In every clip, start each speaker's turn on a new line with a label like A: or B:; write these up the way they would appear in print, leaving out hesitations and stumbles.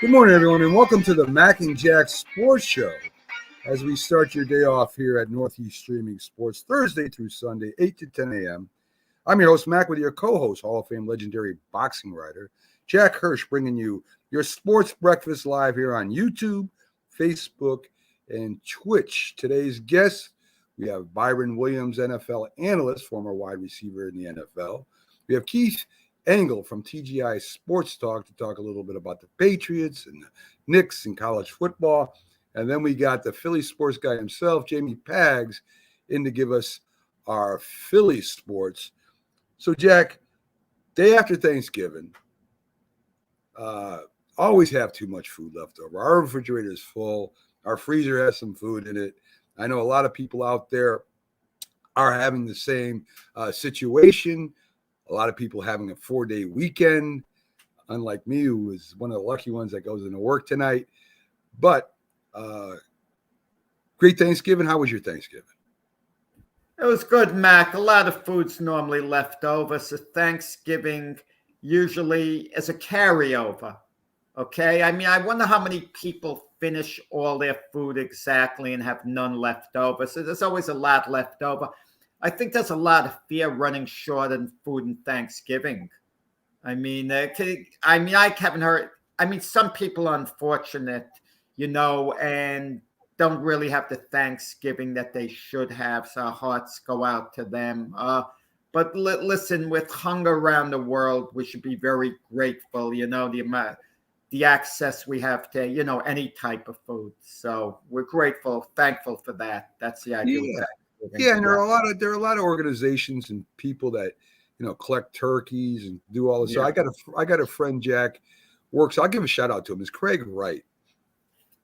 A: Good morning, everyone, and welcome to the Mac and Jack Sports Show. As we start your day off here at Northeast Streaming Sports, Thursday through Sunday, 8 to 10 a.m. I'm your host, Mac, with your co-host, Hall of Fame legendary boxing writer, Jack Hirsch, bringing you your sports breakfast live here on YouTube, Facebook, and Twitch. Today's guest, we have Byron Williams, NFL analyst, former wide receiver in the NFL. We have Keith Engel from TGI Sports Talk to talk a little bit about the Patriots and the Knicks and college football. And then we got the Philly sports guy himself, Jamie Pags, in to give us our Philly sports. So, Jack, day after Thanksgiving, always have too much food left over. Our refrigerator is full. Our freezer has some food in it. I know a lot of people out there are having the same situation. A lot of people having a 4-day weekend, unlike me, who is one of the lucky ones that goes into work tonight. But great Thanksgiving. How was your Thanksgiving?
B: It was good, Mac. A lot of food's normally left over, so Thanksgiving usually is a carryover. Okay? I mean, I wonder how many people finish all their food exactly and have none left over. So there's always a lot left over. I think there's a lot of fear running short on food in Thanksgiving. I haven't heard. I mean, some people are unfortunate, and don't really have the Thanksgiving that they should have. So our hearts go out to them. But listen, with hunger around the world, we should be very grateful. The access we have to, any type of food. So we're grateful, thankful for that. That's the idea.
A: Yeah, and there are a lot of organizations and people that collect turkeys and do all this. Yeah. So I got a friend, Jack, works. I'll give a shout out to him. It's Craig Wright,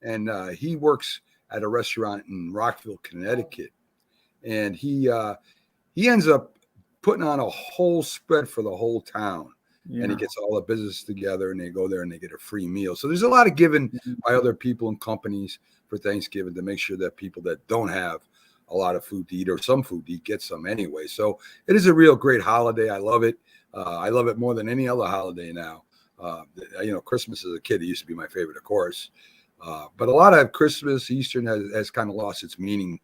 A: and he works at a restaurant in Rockville, Connecticut, and he ends up putting on a whole spread for the whole town. Yeah. And he gets all the business together, and they go there and they get a free meal. So there's a lot of giving by other people and companies for Thanksgiving to make sure that people that don't have a lot of food to eat or some food to eat get some anyway. So it is a real great holiday. I love it. I love it more than any other holiday now. Christmas as a kid, it used to be my favorite, of course. But a lot of Christmas, Eastern has kind of lost its meaning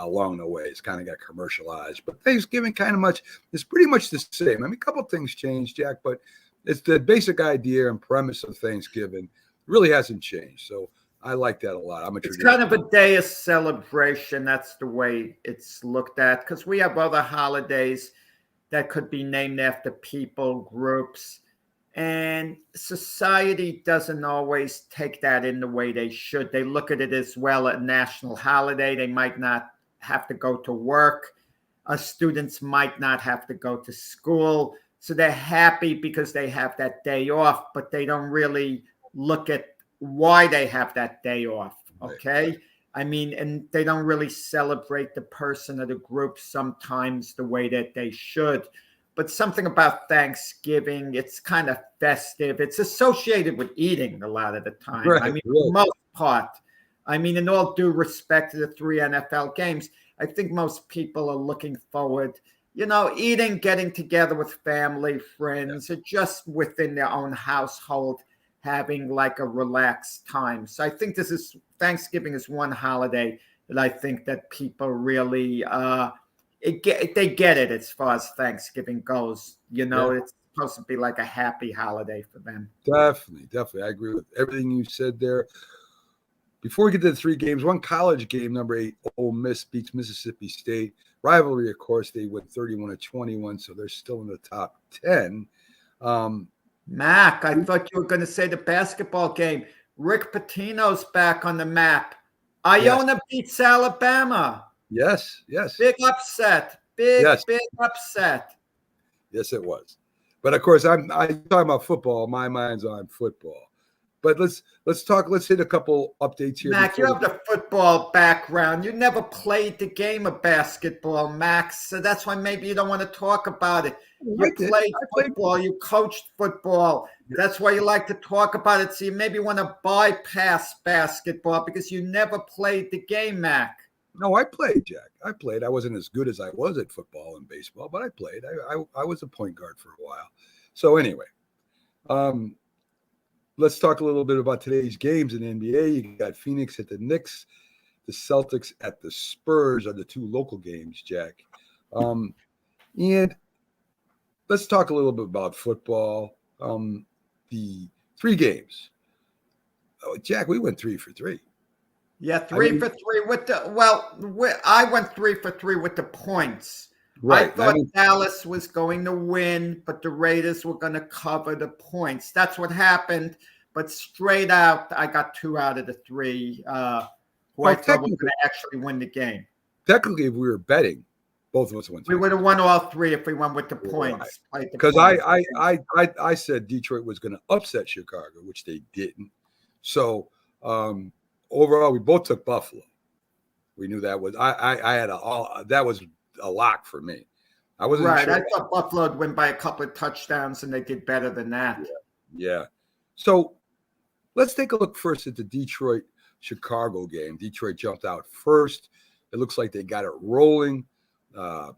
A: along the way. It's kind of got commercialized. But Thanksgiving it's pretty much the same. I mean, a couple of things changed, Jack, but it's the basic idea and premise of Thanksgiving really hasn't changed. So I like that a lot.
B: It's kind of a day of celebration. That's the way it's looked at, because we have other holidays that could be named after people, groups, and society doesn't always take that in the way they should. They look at it as well a national holiday. They might not have to go to work. Students might not have to go to school. So they're happy because they have that day off, but they don't really look at why they have that day off. Okay. Right. I mean, and they don't really celebrate the person or the group sometimes the way that they should. But something about Thanksgiving, it's kind of festive. It's associated with eating a lot of the time. Right, I mean, for the most part. I mean, in all due respect to the 3 NFL games, I think most people are looking forward, eating, getting together with family, friends, or just within their own household, having like a relaxed time. So I think Thanksgiving is one holiday that I think that people really they get it as far as Thanksgiving goes. It's supposed to be like a happy holiday for them.
A: Definitely. I agree with everything you said there. Before we get to the 3 games, one college game, number 8, Ole Miss beats Mississippi State. Rivalry, of course, they went 31-21, so they're still in the top 10.
B: Mac, I thought you were going to say the basketball game. Rick Pitino's back on the map. Iona beats Alabama.
A: Yes.
B: Big upset. Big upset.
A: Yes, it was. But of course, I'm talking about football. My mind's on football. But let's hit a couple updates here.
B: Mac, you have the football background. You never played the game of basketball, Max. So that's why maybe you don't want to talk about it. You played football. You coached football. That's why you like to talk about it. So you maybe want to bypass basketball because you never played the game, Mac.
A: No, I played, Jack. I played. I wasn't as good as I was at football and baseball, but I played. I was a point guard for a while. So anyway, let's talk a little bit about today's games in the NBA. You got Phoenix at the Knicks, the Celtics at the Spurs are the two local games, Jack. And let's talk a little bit about football. The 3 games. Oh, Jack, we went 3 for 3.
B: Yeah, 3 for 3 with the I went 3 for 3 with the points.
A: Right.
B: I thought Dallas was going to win, but the Raiders were going to cover the points. That's what happened. But straight out, I got 2 out of the 3 who I thought was going to actually win the game.
A: Technically, if we were betting, both of us went.
B: We would have won all 3 if we went with the points.
A: Because I said Detroit was going to upset Chicago, which they didn't. So overall, we both took Buffalo. We knew that was I had that was a lock for me. I wasn't
B: right.
A: Sure.
B: I thought Buffalo would win by a couple of touchdowns, and they did better than that.
A: Yeah. So let's take a look first at the Detroit-Chicago game. Detroit jumped out first. It looks like they got it rolling. The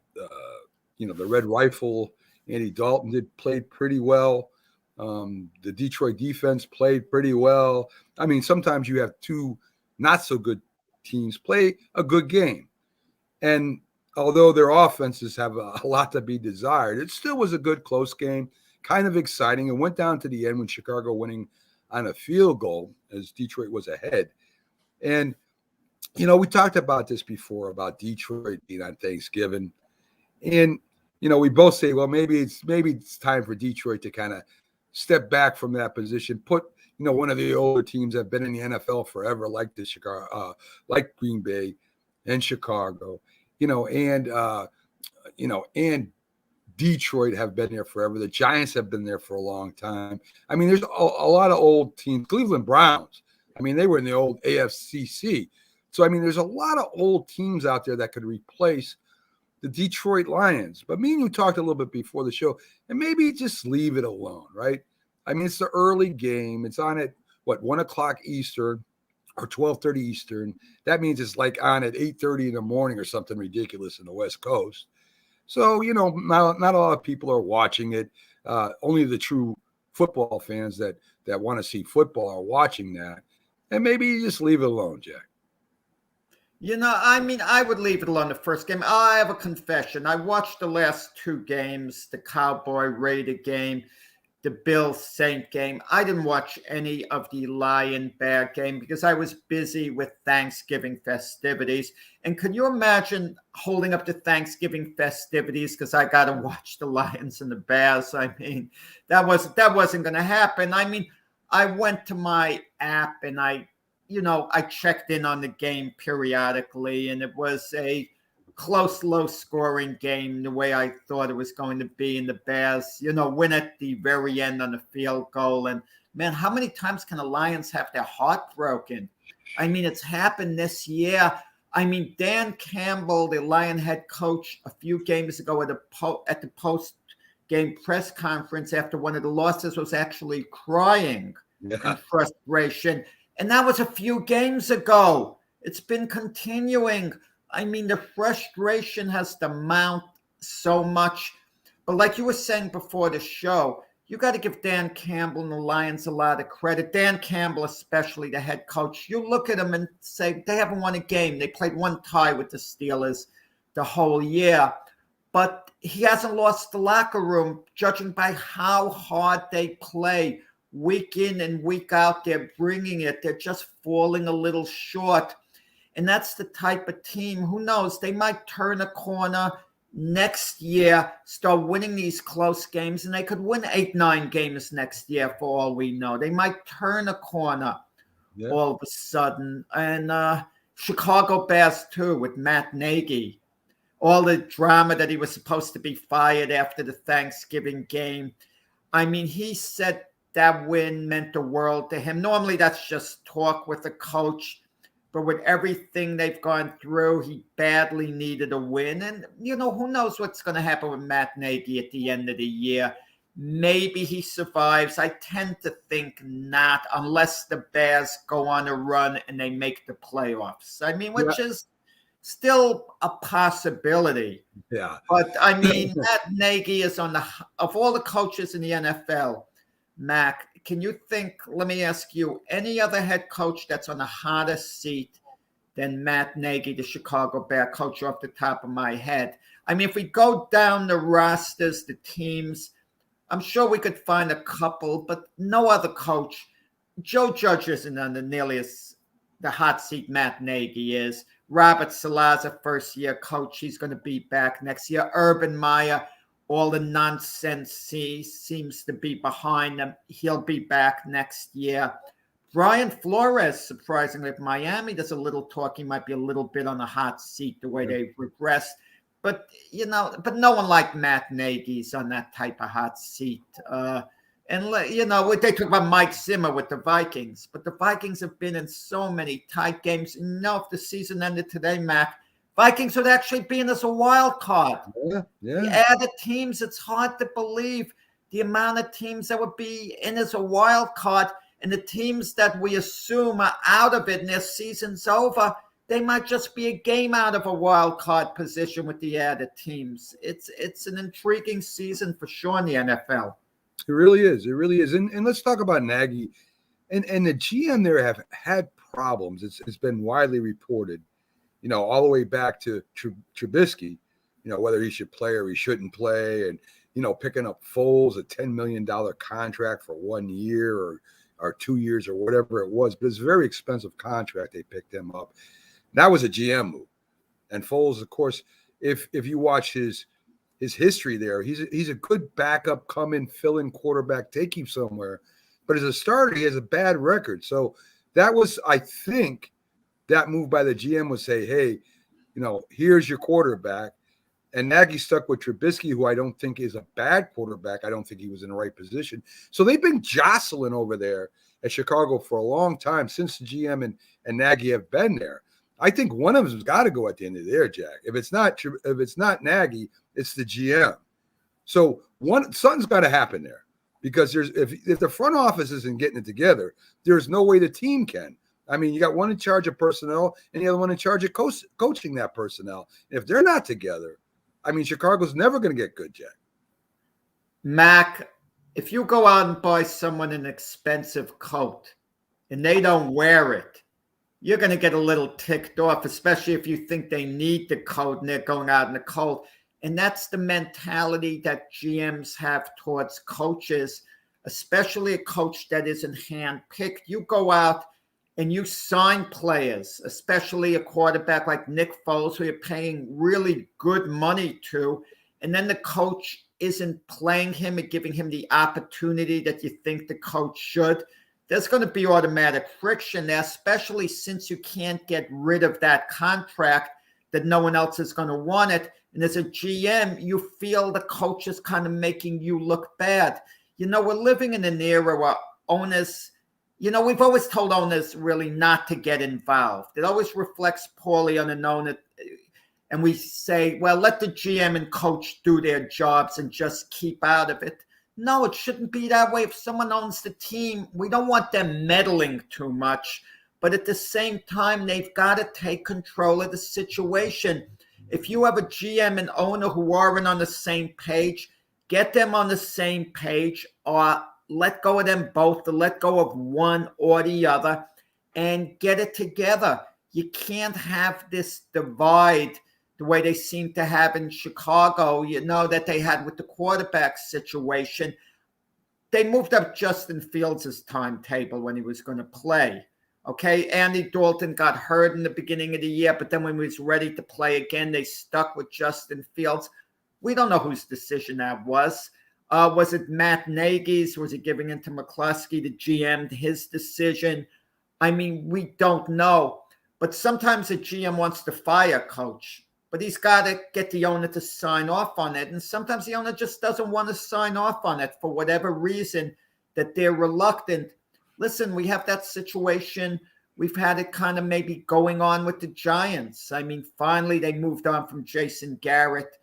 A: Red Rifle, Andy Dalton played pretty well. The Detroit defense played pretty well. I mean, sometimes you have 2 not so good teams play a good game. And although their offenses have a lot to be desired, it still was a good, close game, kind of exciting. It went down to the end when Chicago winning on a field goal as Detroit was ahead. And, we talked about this before about Detroit being on Thanksgiving. And, we both say, well, maybe it's time for Detroit to kind of step back from that position, put, one of the older teams that have been in the NFL forever, like the Chicago, like Green Bay and Chicago, and Detroit have been there forever. The Giants have been there for a long time. I mean, there's a lot of old teams. Cleveland Browns, I mean, they were in the old AFCC. So, I mean, there's a lot of old teams out there that could replace the Detroit Lions. But me and you talked a little bit before the show, and maybe just leave it alone, right? I mean, it's the early game. It's on at, 1 o'clock Eastern or 12:30 Eastern. That means it's like on at 8:30 in the morning or something ridiculous in the West Coast. So, not a lot of people are watching it. Only the true football fans that want to see football are watching that. And maybe you just leave it alone, Jack.
B: I would leave it alone the first game. I have a confession. I watched the last 2 games, the Cowboy-Raider game, the Bill-Saint game. I didn't watch any of the Lion-Bear game because I was busy with Thanksgiving festivities. And can you imagine holding up to Thanksgiving festivities because I got to watch the Lions and the Bears? I mean, that wasn't going to happen. I mean, I went to my app and I checked in on the game periodically, and it was a close, low-scoring game the way I thought it was going to be. And the Bears, win at the very end on the field goal. And, man, how many times can the Lions have their heart broken? I mean, it's happened this year. I mean, Dan Campbell, the Lion head coach, a few games ago at the post-game press conference after one of the losses was actually crying in frustration. And that was a few games ago. It's been continuing. I mean, the frustration has to mount so much. But like you were saying before the show, you got to give Dan Campbell and the Lions a lot of credit. Dan Campbell, especially the head coach. You look at him and say, they haven't won a game. They played 1 tie with the Steelers the whole year. But he hasn't lost the locker room, judging by how hard they play. Week in and week out, they're bringing it. They're just falling a little short. And that's the type of team, who knows, they might turn a corner next year, start winning these close games, and they could win 8-9 games next year for all we know. They might turn a corner all of a sudden. And Chicago Bears, too, with Matt Nagy. All the drama that he was supposed to be fired after the Thanksgiving game. I mean, he said that win meant the world to him. Normally, that's just talk with a coach. But with everything they've gone through, he badly needed a win. And, who knows what's going to happen with Matt Nagy at the end of the year. Maybe he survives. I tend to think not, unless the Bears go on a run and they make the playoffs. I mean, which is still a possibility.
A: Yeah.
B: But, I mean, Matt Nagy is of all the coaches in the NFL, Mac, can you think, let me ask you, any other head coach that's on a hotter seat than Matt Nagy, the Chicago Bear coach, off the top of my head? I mean, if we go down the rosters, the teams, I'm sure we could find a couple, but no other coach. Joe Judge isn't under nearly as the hot seat Matt Nagy is. Robert Saleh's first-year coach. He's going to be back next year. Urban Meyer, all the nonsense he seems to be behind him. He'll be back next year. Brian Flores, surprisingly, if Miami does a little talk, he might be a little bit on the hot seat the way they've regressed. But, but no one like Matt Nagy's on that type of hot seat. And, they talk about Mike Zimmer with the Vikings, but the Vikings have been in so many tight games. If the season ended today, Mac, Vikings would actually be in as a wild card.
A: Yeah.
B: The added teams, it's hard to believe the amount of teams that would be in as a wild card, and the teams that we assume are out of it and their season's over, they might just be a game out of a wild card position with the added teams. It's an intriguing season for sure in the NFL.
A: It really is. It really is. And let's talk about Nagy. And the GM there have had problems. It's been widely reported, all the way back to Trubisky, whether he should play or he shouldn't play. And, picking up Foles, a $10 million contract for 1 year or 2 years or whatever it was. But it's a very expensive contract they picked him up. That was a GM move. And Foles, of course, if you watch his history there, he's a good backup, come in, fill in quarterback, take him somewhere. But as a starter, he has a bad record. So that was, I think, that move by the GM would say, hey, here's your quarterback. And Nagy stuck with Trubisky, who I don't think is a bad quarterback. I don't think he was in the right position. So they've been jostling over there at Chicago for a long time since the GM and Nagy have been there. I think one of them's got to go at the end of the year, Jack. If it's not Nagy, it's the GM. So something's got to happen there, because if the front office isn't getting it together, there's no way the team can. I mean, you got one in charge of personnel and the other one in charge of coaching that personnel. If they're not together, I mean, Chicago's never going to get good, Jack.
B: Mac, if you go out and buy someone an expensive coat and they don't wear it, you're going to get a little ticked off, especially if you think they need the coat and they're going out in the cold. And that's the mentality that GMs have towards coaches, especially a coach that isn't handpicked. You go out and you sign players, especially a quarterback like Nick Foles, who you're paying really good money to, and then the coach isn't playing him and giving him the opportunity that you think the coach should. There's going to be automatic friction there, especially since you can't get rid of that contract, that no one else is going to want it. And as a GM, you feel the coach is kind of making you look bad. We're living in an era where owners, we've always told owners really not to get involved. It always reflects poorly on an owner. And we say, well, let the GM and coach do their jobs and just keep out of it. No, it shouldn't be that way. If someone owns the team, we don't want them meddling too much. But at the same time, they've got to take control of the situation. If you have a GM and owner who aren't on the same page, get them on the same page, or let go of them both, to let go of one or the other, and get it together. You can't have this divide the way they seem to have in Chicago, that they had with the quarterback situation. They moved up Justin Fields' timetable when he was going to play. Okay, Andy Dalton got hurt in the beginning of the year, but then when he was ready to play again, they stuck with Justin Fields. We don't know whose decision that was. Was it Matt Nagy's? Was he giving in to McCluskey, the GM, his decision? I mean, we don't know. But sometimes a GM wants to fire a coach, but he's got to get the owner to sign off on it. And sometimes the owner just doesn't want to sign off on it for whatever reason, that they're reluctant. Listen, we have that situation. We've had it kind of maybe going on with the Giants. I mean, finally they moved on from Jason Garrett,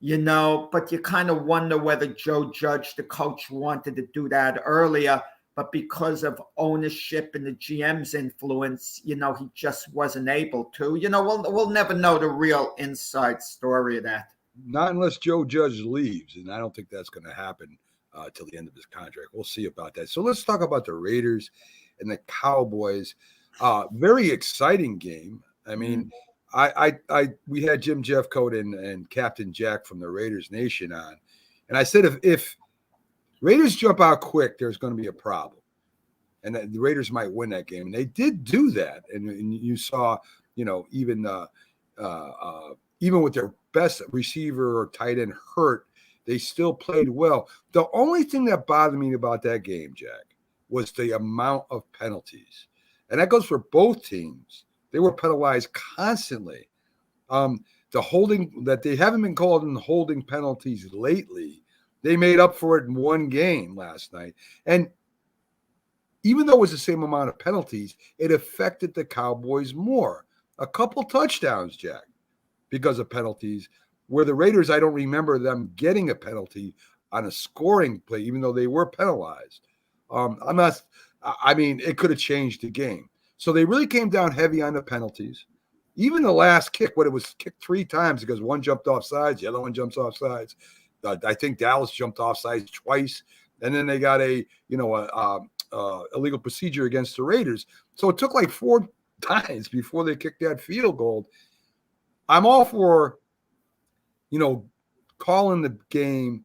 B: but you kind of wonder whether Joe Judge, the coach, wanted to do that earlier, but because of ownership and the GM's influence, he just wasn't able to. We'll never know the real inside story of that.
A: Not unless Joe Judge leaves, and I don't think that's going to happen till the end of his contract. We'll see about that. So let's talk about the Raiders and the Cowboys. Very exciting game. I mean, we had Jim Jeffcoat and Captain Jack from the Raiders Nation on, and I said if Raiders jump out quick, there's going to be a problem, and the Raiders might win that game. And they did do that, and you saw, even with their best receiver or tight end hurt, they still played well. The only thing that bothered me about that game, Jack, was the amount of penalties. And that goes for both teams. They were penalized constantly. The holding that they haven't been called in holding penalties lately, they made up for it in one game last night. And even though it was the same amount of penalties, it affected the Cowboys more. A couple touchdowns, Jack, because of penalties, where the Raiders, I don't remember them getting a penalty on a scoring play, even though they were penalized. It could have changed the game. So they really came down heavy on the penalties. Even the last kick, when it was kicked 3 times because one jumped off sides, the other one jumps off sides. I think Dallas jumped off sides twice, and then they got a illegal procedure against the Raiders. So it took like 4 times before they kicked that field goal. I'm all for, calling the game.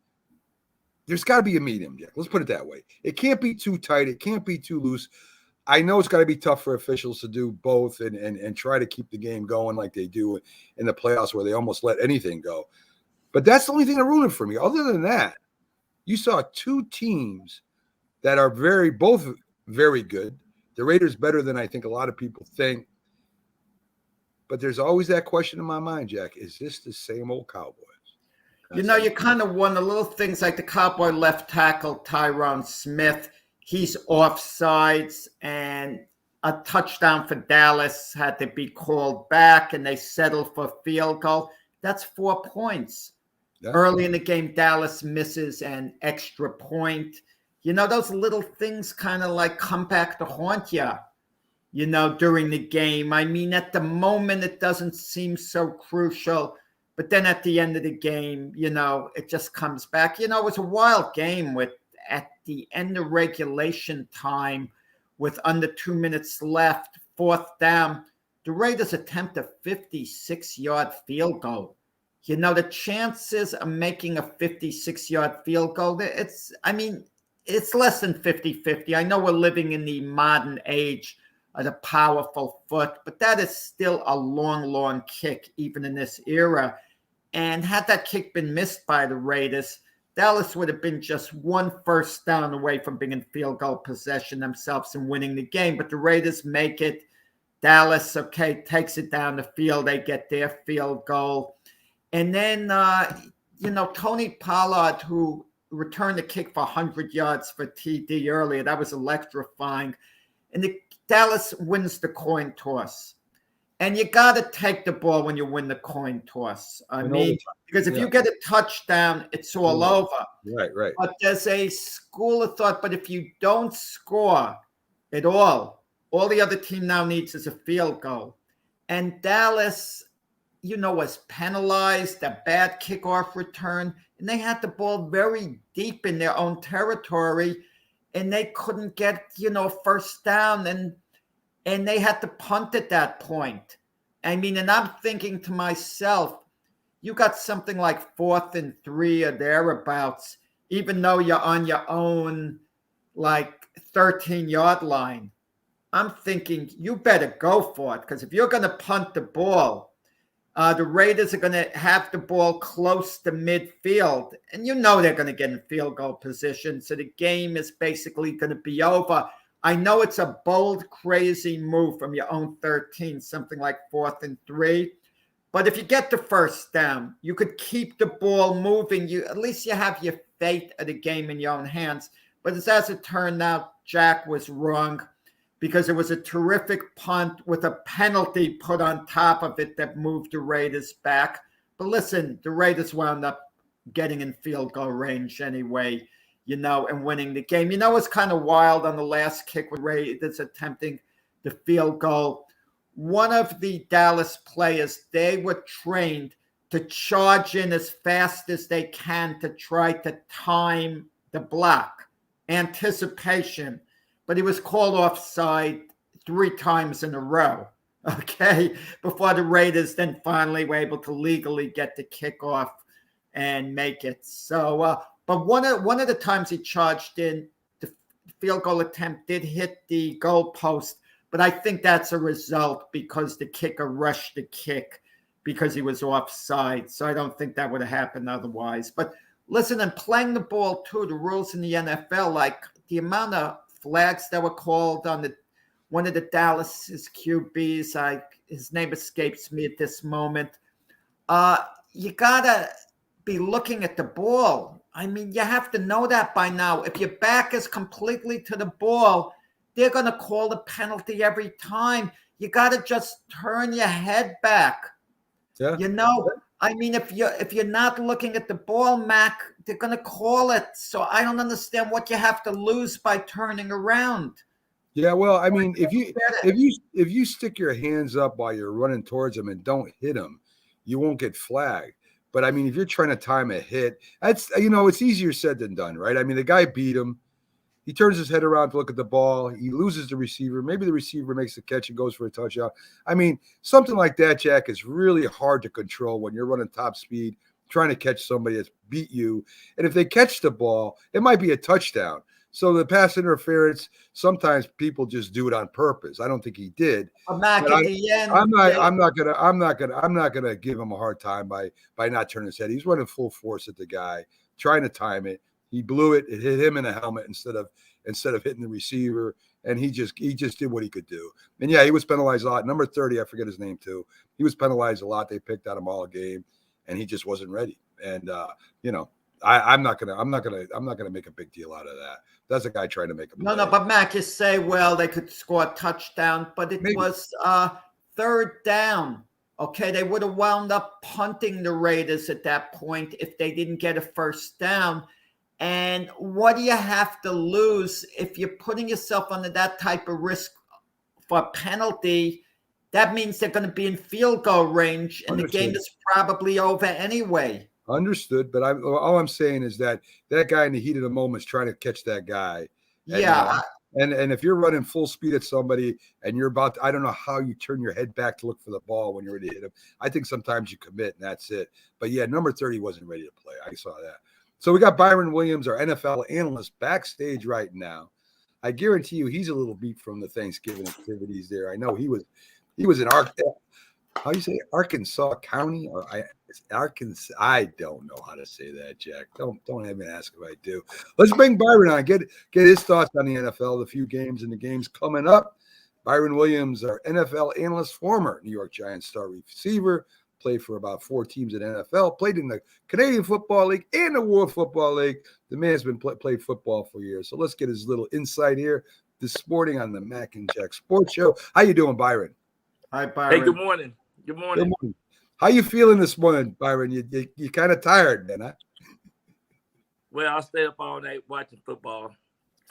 A: There's got to be a medium, Jack. Let's put it that way. It can't be too tight. It can't be too loose. I know it's got to be tough for officials to do both and try to keep the game going like they do in the playoffs where they almost let anything go. But that's the only thing that ruined it for me. Other than that, you saw 2 teams that are both very good. The Raiders better than I think a lot of people think. But there's always that question in my mind, Jack. Is this the same old Cowboys?
B: You kind of won the little things like the Cowboy left tackle, Tyron Smith. He's offsides, and a touchdown for Dallas had to be called back, and they settled for field goal. That's 4 points. Yeah. Early in the game, Dallas misses an extra point. Those little things kind of like come back to haunt you, during the game. I mean, at the moment, it doesn't seem so crucial. But then at the end of the game, it just comes back. It was a wild game at the end of regulation time with under 2 minutes left, 4th down. The Raiders attempt a 56-yard field goal. The chances of making a 56-yard field goal, it's less than 50-50. I know we're living in the modern age of the powerful foot, but that is still a long, long kick, even in this era. And had that kick been missed by the Raiders, Dallas would have been just 1 first down away from being in field goal possession themselves and winning the game. But the Raiders make it. Dallas, takes it down the field. They get their field goal. And then, Tony Pollard, who returned the kick for 100 yards for TD earlier, that was electrifying. And Dallas wins the coin toss. And you got to take the ball when you win the coin toss. Because if you get a touchdown, it's all over.
A: Right.
B: But there's a school of thought, but if you don't score at all the other team now needs is a field goal. And Dallas, was penalized, a bad kickoff return, and they had the ball very deep in their own territory, and they couldn't get, first down, and they had to punt at that point. And I'm thinking to myself, you got something like 4th and 3 or thereabouts, even though you're on your own, 13-yard line. I'm thinking you better go for it, because if you're going to punt the ball, the Raiders are going to have the ball close to midfield, and they're going to get in field goal position, so the game is basically going to be over. I know it's a bold, crazy move from your own 13, something like 4th and 3. But if you get the first down, you could keep the ball moving. At least you have your fate of the game in your own hands. But as it turned out, Jack was wrong, because it was a terrific punt with a penalty put on top of it that moved the Raiders back. But listen, the Raiders wound up getting in field goal range anyway, and winning the game. It's kind of wild on the last kick with Raiders attempting the field goal. One of the Dallas players, they were trained to charge in as fast as they can to try to time the block, anticipation, but he was called offside 3 times in a row. Okay, before the Raiders then finally were able to legally get the kickoff and make it. So, but one of the times he charged in, the field goal attempt did hit the goal post, but I think that's a result because the kicker rushed the kick because he was offside. So I don't think that would have happened otherwise. But listen, and playing the ball too, the rules in the NFL, like the amount of flags that were called on one of the Dallas's QBs, his name escapes me at this moment. You gotta be looking at the ball. I mean, you have to know that by now. If your back is completely to the ball, they're gonna call the penalty every time. You gotta just turn your head back.
A: Yeah.
B: You know, I mean, if you're not looking at the ball, Mac, they're gonna call it. So I don't understand what you have to lose by turning around.
A: Yeah, well, I mean, if you stick your hands up while you're running towards them and don't hit them, you won't get flagged. But I mean, if you're trying to time a hit, that's it's easier said than done, right? I mean, the guy beat him. He turns his head around to look at the ball. He loses the receiver. Maybe the receiver makes the catch and goes for a touchdown. I mean, something like that, Jack, is really hard to control when you're running top speed, trying to catch somebody that's beat you. And if they catch the ball, it might be a touchdown. So the pass interference, sometimes people just do it on purpose. I don't think he did.
B: But Mac, at the end,
A: I'm not gonna give him a hard time by not turning his head. He's running full force at the guy, trying to time it. He blew it. It hit him in the helmet instead of hitting the receiver, and he just did what he could do. And yeah, he was penalized a lot. Number 30, I forget his name too. He was penalized a lot. They picked at him all game, and he just wasn't ready. And I'm not gonna make a big deal out of that. That's a guy trying to make a play.
B: No, but Mac, you say, well, they could score a touchdown, but it was 3rd down. Okay, they would have wound up punting the Raiders at that point if they didn't get a 1st down. And what do you have to lose if you're putting yourself under that type of risk for a penalty? That means they're going to be in field goal range, and the game is probably over anyway.
A: Understood, but all I'm saying is that guy in the heat of the moment is trying to catch that guy. And, and if you're running full speed at somebody and you're about to, I don't know how you turn your head back to look for the ball when you're ready to hit him. I think sometimes you commit and that's it. But yeah, number 30 wasn't ready to play. I saw that. So we got Byron Williams, our NFL analyst, backstage right now. I guarantee you he's a little beat from the Thanksgiving activities there. I know he was in how you say Arkansas County or it's Arkansas. I don't know how to say that, Jack. Don't even ask if I do. Let's bring Byron on. Get his thoughts on the NFL, the few games and the games coming up. Byron Williams, our NFL analyst, former New York Giants star receiver, played for about 4 teams in the NFL, played in the Canadian Football League and the World Football League. The man's been played football for years. So let's get his little insight here this morning on the Mac and Jack Sports Show. How you doing, Byron?
B: Hi, Byron.
C: Hey, good morning. Good morning.
A: How you feeling this morning, Byron? You kind of tired, man, huh?
C: Well, I stayed up all night watching football.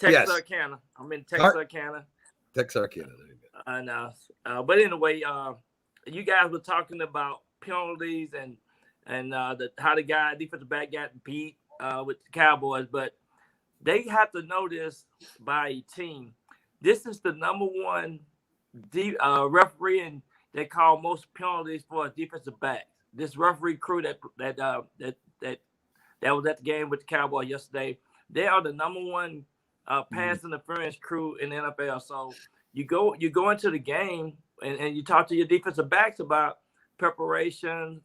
C: Texarkana. I'm in Texarkana.
A: Texarkana.
C: And but anyway, you guys were talking about penalties and how the guy defensive back got beat with the Cowboys, but they have to know this by a team. This is the number one referee and they call most penalties for a defensive back. This referee crew that was at the game with the Cowboys yesterday, they are the number one pass interference crew in the NFL. So you go into the game and you talk to your defensive backs about preparation,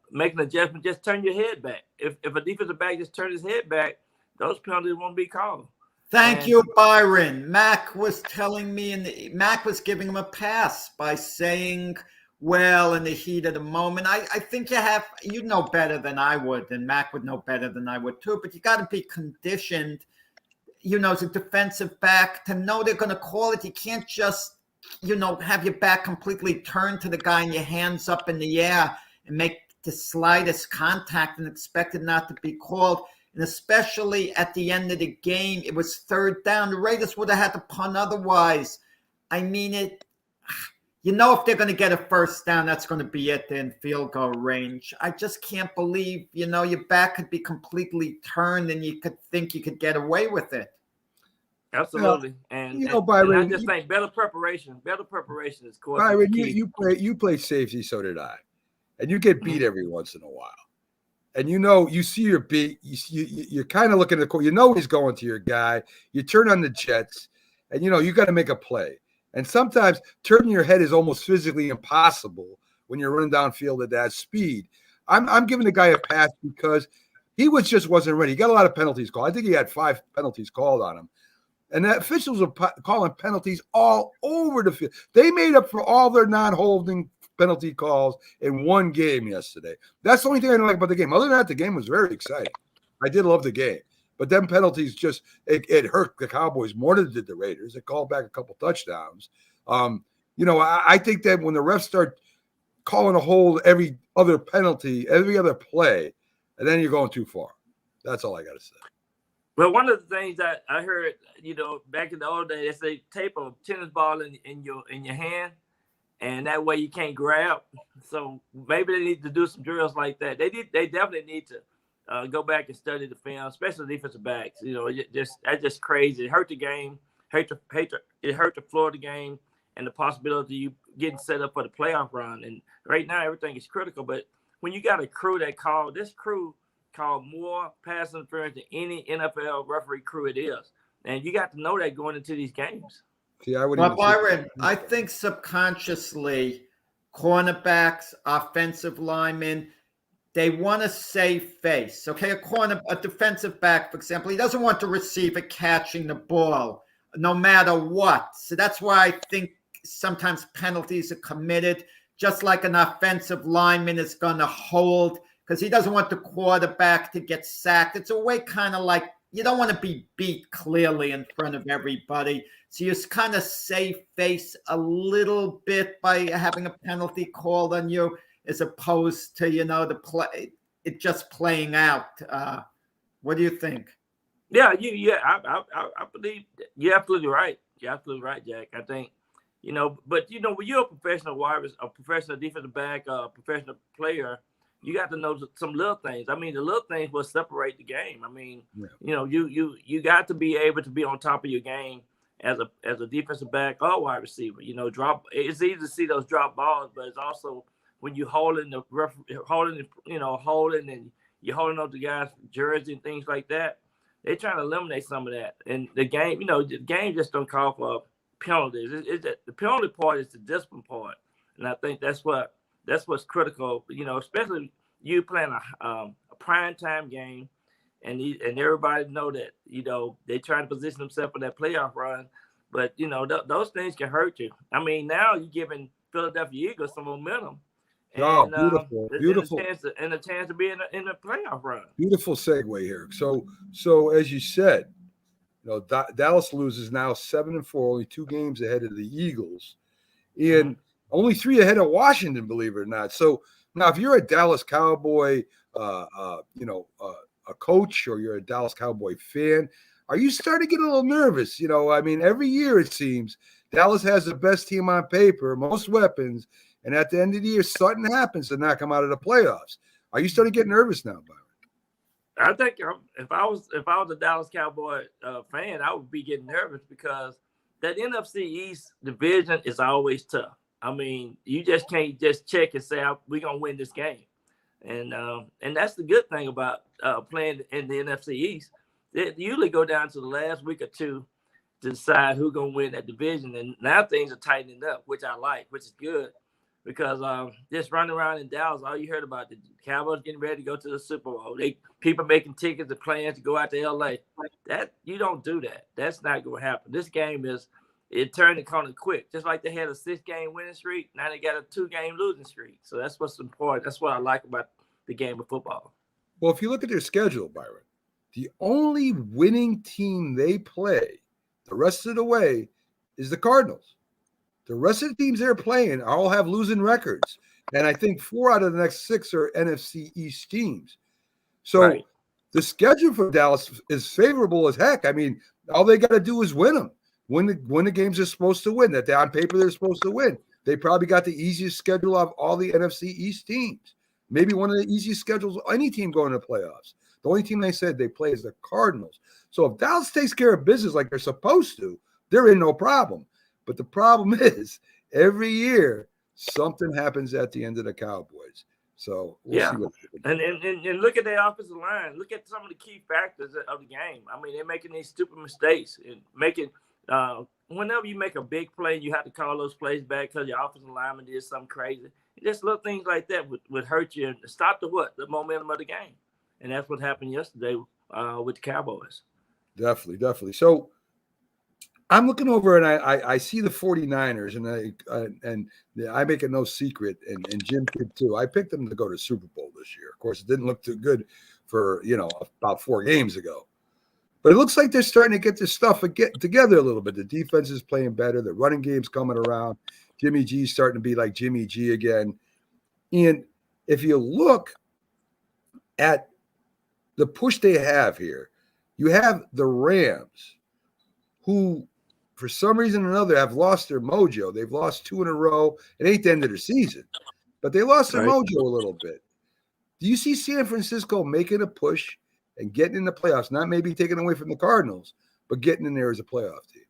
C: making adjustments. Just turn your head back. If a defensive back just turns his head back, those penalties won't be called.
B: Thank you, Byron. Mac was telling me, Mac was giving him a pass by saying, well, in the heat of the moment. I think you know better than I would, and Mac would know better than I would too, but you got to be conditioned, as a defensive back to know they're going to call it. You can't just, have your back completely turned to the guy and your hands up in the air and make the slightest contact and expect it not to be called. And especially at the end of the game, it was 3rd down. The Raiders would have had to punt otherwise. I mean, you know, if they're going to get a first down, that's going to be it in field goal range. I just can't believe, you know, your back could be completely turned and you could think you could get away with it.
C: Absolutely.
A: Byron,
C: and I just think better preparation is core.
A: Byron, you play safety, so did I. And you get beat every once in a while. And you see your beat, you're kind of looking at the court, he's going to your guy. You turn on the jets, and you got to make a play. And sometimes turning your head is almost physically impossible when you're running downfield at that speed. I'm giving the guy a pass because he wasn't ready. He got a lot of penalties called. I think he had 5 penalties called on him. And the officials are calling penalties all over the field. They made up for all their non-holding penalty calls in one game yesterday. That's the only thing I don't like about the game. Other than that, the game was very exciting. I did love the game. But them penalties it hurt the Cowboys more than it did the Raiders. It called back a couple touchdowns. I think that when the refs start calling a hold every other penalty, every other play, and then you're going too far. That's all I got to say.
C: Well, one of the things that I heard, back in the old days, they say tape a tennis ball in your hand, and that way you can't grab. So maybe they need to do some drills like that. They definitely need to go back and study the film, especially defensive backs. That's just crazy. It hurt the game. It hurt the floor of the game, and the possibility of you getting set up for the playoff run. And right now everything is critical. But when you got a crew this crew called more pass interference than any NFL referee crew it is. And you got to know that going into these games.
B: Byron, I think subconsciously cornerbacks, offensive linemen, they want to save face. Okay, a defensive back, for example, he doesn't want the receiver catching the ball no matter what. So that's why I think sometimes penalties are committed, just like an offensive lineman is going to hold because he doesn't want the quarterback to get sacked. It's a way kind of like you don't want to be beat clearly in front of everybody. So you just kind of save face a little bit by having a penalty called on you as opposed to, it just playing out. What do you think?
C: Yeah, I believe you're absolutely right. You're absolutely right, Jack. I think, but when you're a professional a professional defensive back, a professional player, you got to know some little things. I mean, the little things will separate the game. I mean, you got to be able to be on top of your game as a defensive back or wide receiver. It's easy to see those drop balls, but it's also when you holding and you're holding up the guys' jersey and things like that. They're trying to eliminate some of that. And the game, the game just don't call for penalties. The penalty part is the discipline part, and I think that's what's critical. Especially you playing a prime time game, and everybody know that they trying to position themselves for that playoff run, but those things can hurt you. I mean, now you're giving Philadelphia Eagles some momentum. And,
A: beautiful,
C: and a chance to be in the playoff run.
A: Beautiful segue here. So as you said, Dallas loses now 7-4, only 2 games ahead of the Eagles, and only 3 ahead of Washington, believe it or not. So now, if you're a Dallas Cowboy, a coach, or you're a Dallas Cowboy fan, are you starting to get a little nervous? I mean, every year it seems Dallas has the best team on paper, most weapons. And at the end of the year, something happens to knock them out of the playoffs. Are you starting to get nervous now, Byron?
C: I think if I was a Dallas Cowboy fan, I would be getting nervous because that NFC East division is always tough. I mean, you just can't just check and say we're gonna win this game, and that's the good thing about playing in the NFC East. They usually go down to the last week or two to decide who's gonna win that division, and now things are tightening up, which I like, which is good. Because just running around in Dallas, all you heard about the Cowboys getting ready to go to the Super Bowl. People making tickets and plans to go out to LA. That you don't do that. That's not going to happen. This game it turned the corner quick. Just like they had a 6-game winning streak, now they got a 2-game losing streak. So that's what's important. That's what I like about the game of football.
A: Well, if you look at their schedule, Byron, the only winning team they play the rest of the way is the Cardinals. The rest of the teams they're playing all have losing records. And I think 4 out of the next 6 are NFC East teams. So The schedule for Dallas is favorable as heck. I mean, all they got to do is win them. Win the games they're supposed to win, that on paper they're supposed to win. They probably got the easiest schedule of all the NFC East teams. Maybe one of the easiest schedules of any team going to playoffs. The only team they said they play is the Cardinals. So if Dallas takes care of business like they're supposed to, they're in no problem. But the problem is every year something happens at the end of the Cowboys. So we'll see what
C: and look at their offensive line. Look at some of the key factors of the game. I mean, they're making these stupid mistakes and making whenever you make a big play, you have to call those plays back because your offensive lineman did something crazy. Just little things like that would hurt you and stop the momentum of the game. And that's what happened yesterday with the Cowboys.
A: Definitely. So I'm looking over and I see the 49ers and I make it no secret, and Jim did too. I picked them to go to Super Bowl this year. Of course, it didn't look too good for, about 4 games ago. But it looks like they're starting to get this stuff together a little bit. The defense is playing better. The running game's coming around. Jimmy G's starting to be like Jimmy G again. And if you look at the push they have here, you have the Rams, who for some reason or another have lost their mojo. They've lost 2 in a row. It ain't the end of the season, but they lost their mojo a little bit. Do you see San Francisco making a push and getting in the playoffs? Not maybe taking away from the Cardinals, but getting in there as a playoff team.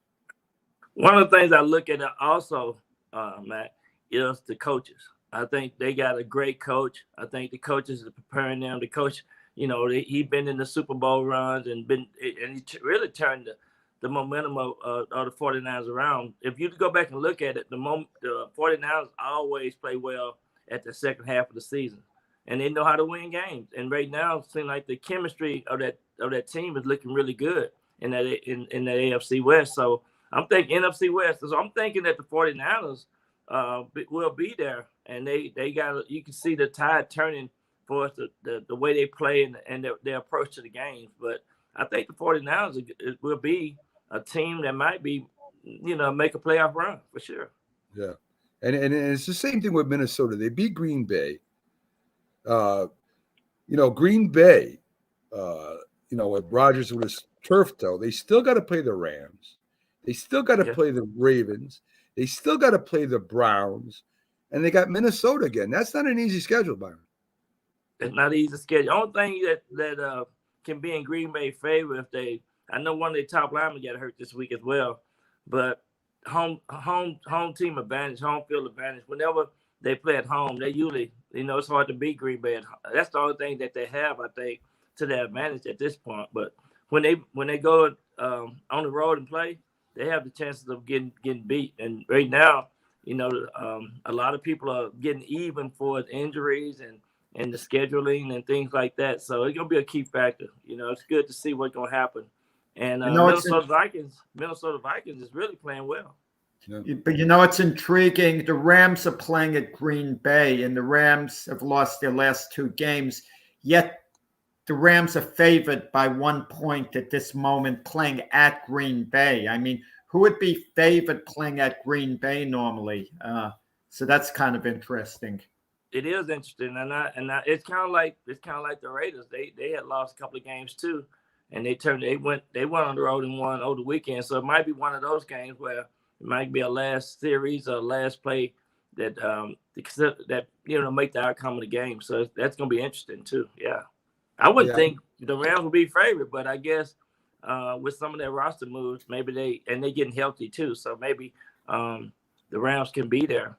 C: One of the things I look at also, Matt, is the coaches. I think they got a great coach. I think the coaches are preparing them. The coach, he's been in the Super Bowl runs and he really turned the momentum of the 49ers around. If you go back and look at it, the 49ers always play well at the second half of the season, and they know how to win games. And right now, it seems like the chemistry of that team is looking really good in that AFC West. So I'm thinking NFC West. So I'm thinking that the 49ers will be there, and they got. You can see the tide turning for us, the way they play and their approach to the games. But I think the 49ers will be a team that might be, make a playoff run for sure.
A: Yeah. And it's the same thing with Minnesota. They beat Green Bay. Green Bay, with Rodgers with his turf toe, they still got to play the Rams. They still got to play the Ravens. They still got to play the Browns. And they got Minnesota again. That's not an easy schedule, Byron.
C: It's not an easy schedule. The only thing that can be in Green Bay favor I know one of their top linemen got hurt this week as well, but home team advantage, home field advantage. Whenever they play at home, they usually, it's hard to beat Green Bay. That's the only thing that they have, I think, to their advantage at this point. But when they go on the road and play, they have the chances of getting beat. And right now, a lot of people are getting even for injuries and the scheduling and things like that. So it's gonna be a key factor. It's good to see what's gonna happen. And Minnesota Vikings is really playing well.
B: Yeah. But it's intriguing. The Rams are playing at Green Bay, and the Rams have lost their last 2 games. Yet the Rams are favored by 1 point at this moment playing at Green Bay. I mean, who would be favored playing at Green Bay normally? So that's kind of interesting.
C: It is interesting, and it's kind of like the Raiders. They had lost a couple of games too, and they went on the road and won over the weekend. So it might be one of those games where it might be a last series or last play that make the outcome of the game. So that's going to be interesting too. Yeah, I wouldn't think the Rams would be favored, but I guess with some of their roster moves, maybe they're getting healthy too. So maybe the Rams can be there.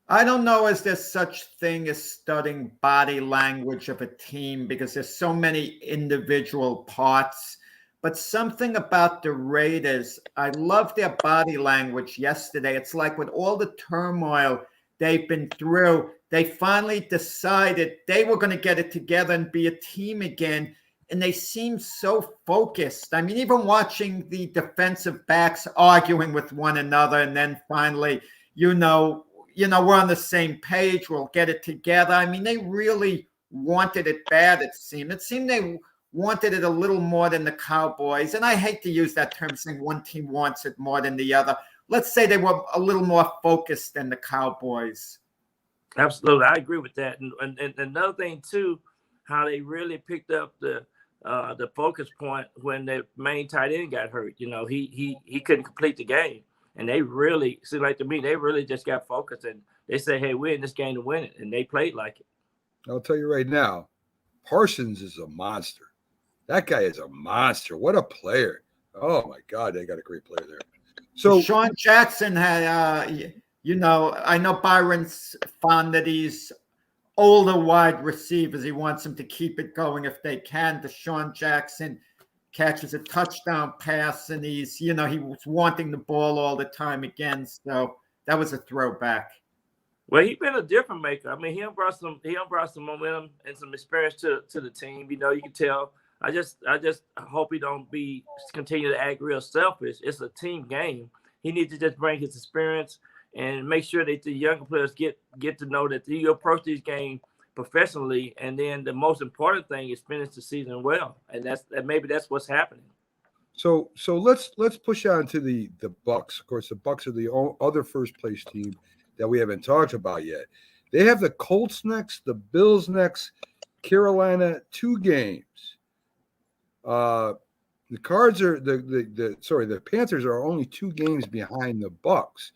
B: I don't know if there's such thing as studying body language of a team because there's so many individual parts. But something about the Raiders, I love their body language yesterday. It's like with all the turmoil they've been through, they finally decided they were going to get it together and be a team again. And they seem so focused. I mean, even watching the defensive backs arguing with one another, and then finally, we're on the same page. We'll get it together. I mean, they really wanted it bad, it seemed. It seemed they wanted it a little more than the Cowboys. And I hate to use that term, saying one team wants it more than the other. Let's say they were a little more focused than the Cowboys.
C: Absolutely. I agree with that. And another thing, too, how they really picked up the focus point when the main tight end got hurt. He couldn't complete the game. and they really seem like to me they really just got focused and they say, hey, we're in this game to win it, and they played like it.
A: I'll tell you right now, Parsons is a monster. That guy is a monster. What a player. Oh, my God, they got a great player there. So
B: Sean Jackson had, I know Byron's fond of these older wide receivers. He wants them to keep it going if they can. Deshaun Jackson catches a touchdown pass, and he was wanting the ball all the time again. So that was a throwback.
C: Well, he's been a different maker. I mean, he brought some momentum and some experience to the team. You can tell. I just hope he don't continue to act real selfish. It's a team game. He needs to just bring his experience and make sure that the younger players get to know that you approach these games professionally, and then the most important thing is finish the season well, and maybe that's what's happening.
A: So let's push on to the Bucs. Of course, the Bucs are the other first place team that we haven't talked about yet. They have the Colts next, the Bills next, Carolina 2 games. The Cards are the Panthers are only 2 games behind the Bucs.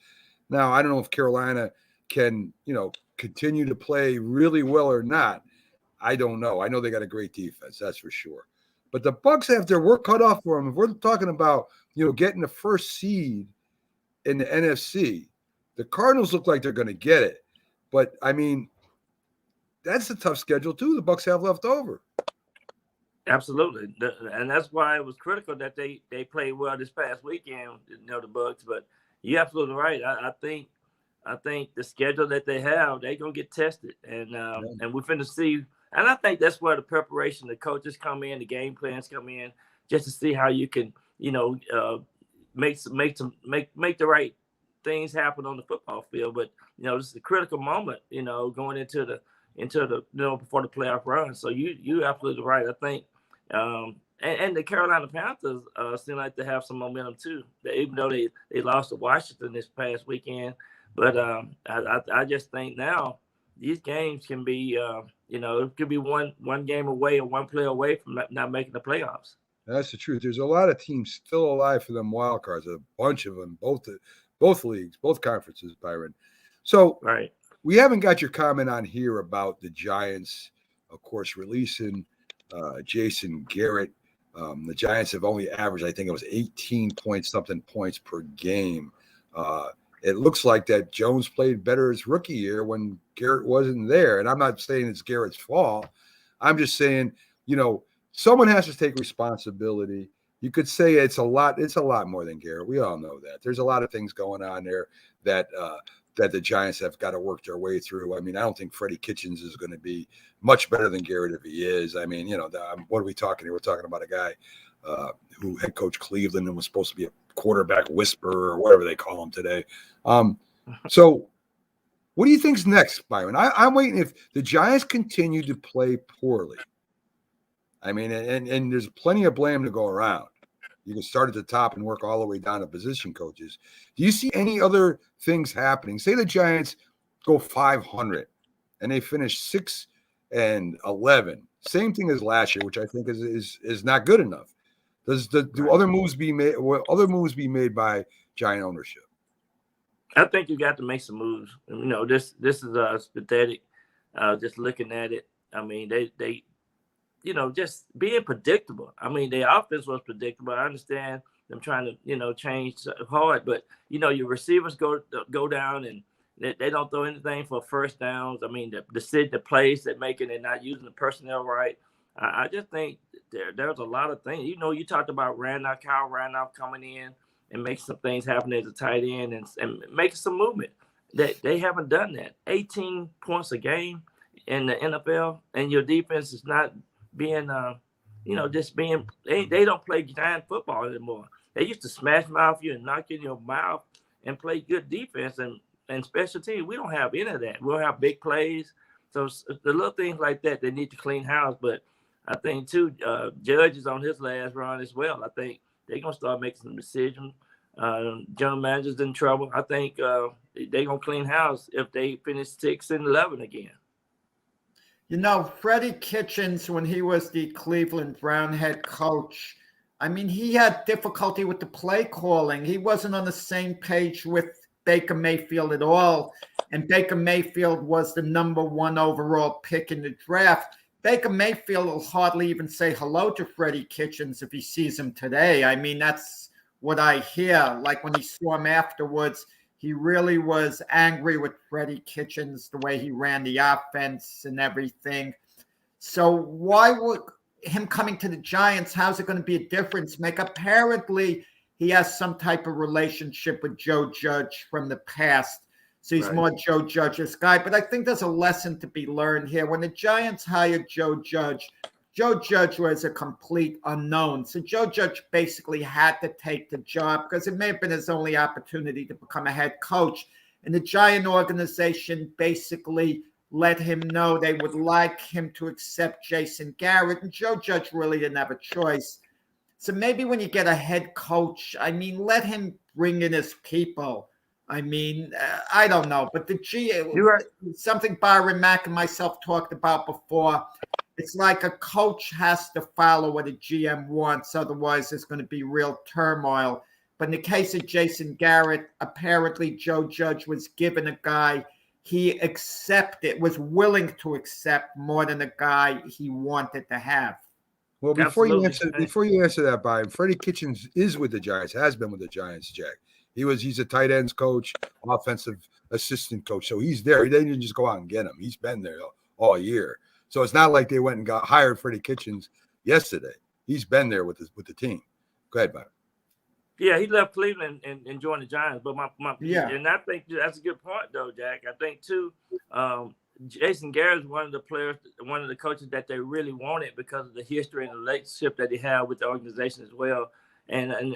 A: Now, I don't know if Carolina can, continue to play really well or not. I don't know. I know they got a great defense, that's for sure. But the Bucs have their work cut off for them. If we're talking about, getting the first seed in the NFC, the Cardinals look like they're going to get it. But, I mean, that's a tough schedule, too, the Bucs have left over.
C: Absolutely. And that's why it was critical that they played well this past weekend, the Bucs. But you're absolutely right. I think the schedule that they have, they're going to get tested. And we're finna see. And I think that's where the preparation, the coaches come in, the game plans come in, just to see how you can, make the right things happen on the football field. But this is a critical moment, going into the before the playoff run. So you absolutely right. I think and the Carolina Panthers seem like they have some momentum too. Even though they lost to Washington this past weekend, but I just think now these games can be it could be one game away or one play away from not making the playoffs.
A: That's the truth. There's a lot of teams still alive for them wild cards. A bunch of them, both leagues, both conferences, Byron. So
C: right.
A: We haven't got your comment on here about the Giants, of course, releasing Jason Garrett. The Giants have only averaged, I think it was 18 something points per game. It looks like that Jones played better his rookie year when Garrett wasn't there. And I'm not saying it's Garrett's fault. I'm just saying, someone has to take responsibility. You could say it's a lot more than Garrett. We all know that. There's a lot of things going on there that the Giants have got to work their way through. I mean, I don't think Freddie Kitchens is going to be much better than Garrett if he is. I mean, what are we talking here? We're talking about a guy who head coach Cleveland and was supposed to be a quarterback whisperer or whatever they call him today. So what do you think's next, Byron? I'm waiting. If the Giants continue to play poorly, I mean, and there's plenty of blame to go around. You can start at the top and work all the way down to position coaches. Do you see any other things happening? Say the Giants go 500 and they finish 6-11. Same thing as last year, which I think is not good enough. Do other moves be made? Will other moves be made by Giant ownership?
C: I think you got to make some moves. This is pathetic. Just looking at it, I mean, they just being predictable. I mean, their offense was predictable. I understand them trying to, change hard, but your receivers go down and they don't throw anything for first downs. I mean, the plays that make it, they're not using the personnel right. I just think there's a lot of things. You talked about Kyle Randolph coming in and making some things happen as a tight end and making some movement. They haven't done that. 18 points a game in the NFL, and your defense is not being, they don't play giant football anymore. They used to smash mouth you and knock you in your mouth and play good defense and special teams. We don't have any of that. We don't have big plays. So the little things like that, they need to clean house. But I think, too, Judge is on his last run as well. I think they're going to start making some decisions. General manager's in trouble. I think they're going to clean house if they finish 6-11 again.
B: Freddie Kitchens, when he was the Cleveland Brown head coach, I mean, he had difficulty with the play calling. He wasn't on the same page with Baker Mayfield at all. And Baker Mayfield was the #1 overall pick in the draft. Baker Mayfield will hardly even say hello to Freddie Kitchens if he sees him today. I mean, that's what I hear. Like when he saw him afterwards, he really was angry with Freddie Kitchens, the way he ran the offense and everything. So why would him coming to the Giants, how's it going to be a difference make? Apparently, he has some type of relationship with Joe Judge from the past. So he's more Joe Judge's guy. But I think there's a lesson to be learned here. When the Giants hired Joe Judge was a complete unknown. So Joe Judge basically had to take the job because it may have been his only opportunity to become a head coach. And the Giant organization basically let him know they would like him to accept Jason Garrett. And Joe Judge really didn't have a choice. So maybe when you get a head coach, I mean, let him bring in his people. I mean, I don't know. But something Byron Mack and myself talked about before, it's like a coach has to follow what a GM wants. Otherwise, there's going to be real turmoil. But in the case of Jason Garrett, apparently Joe Judge was given a guy he was willing to accept more than a guy he wanted to have.
A: Well, before you answer that, Byron, Freddie Kitchens is with the Giants, has been with the Giants, Jack. He's a tight ends coach, offensive assistant coach. So he's there. They didn't just go out and get him. He's been there all year. So it's not like they went and hired Freddie Kitchens yesterday. He's been there with the team. Go ahead, Byron.
C: Yeah, he left Cleveland and joined the Giants. But and I think that's a good point, though, Jack. I think too, Jason Garrett is one of the coaches that they really wanted because of the history and the relationship that they have with the organization as well. And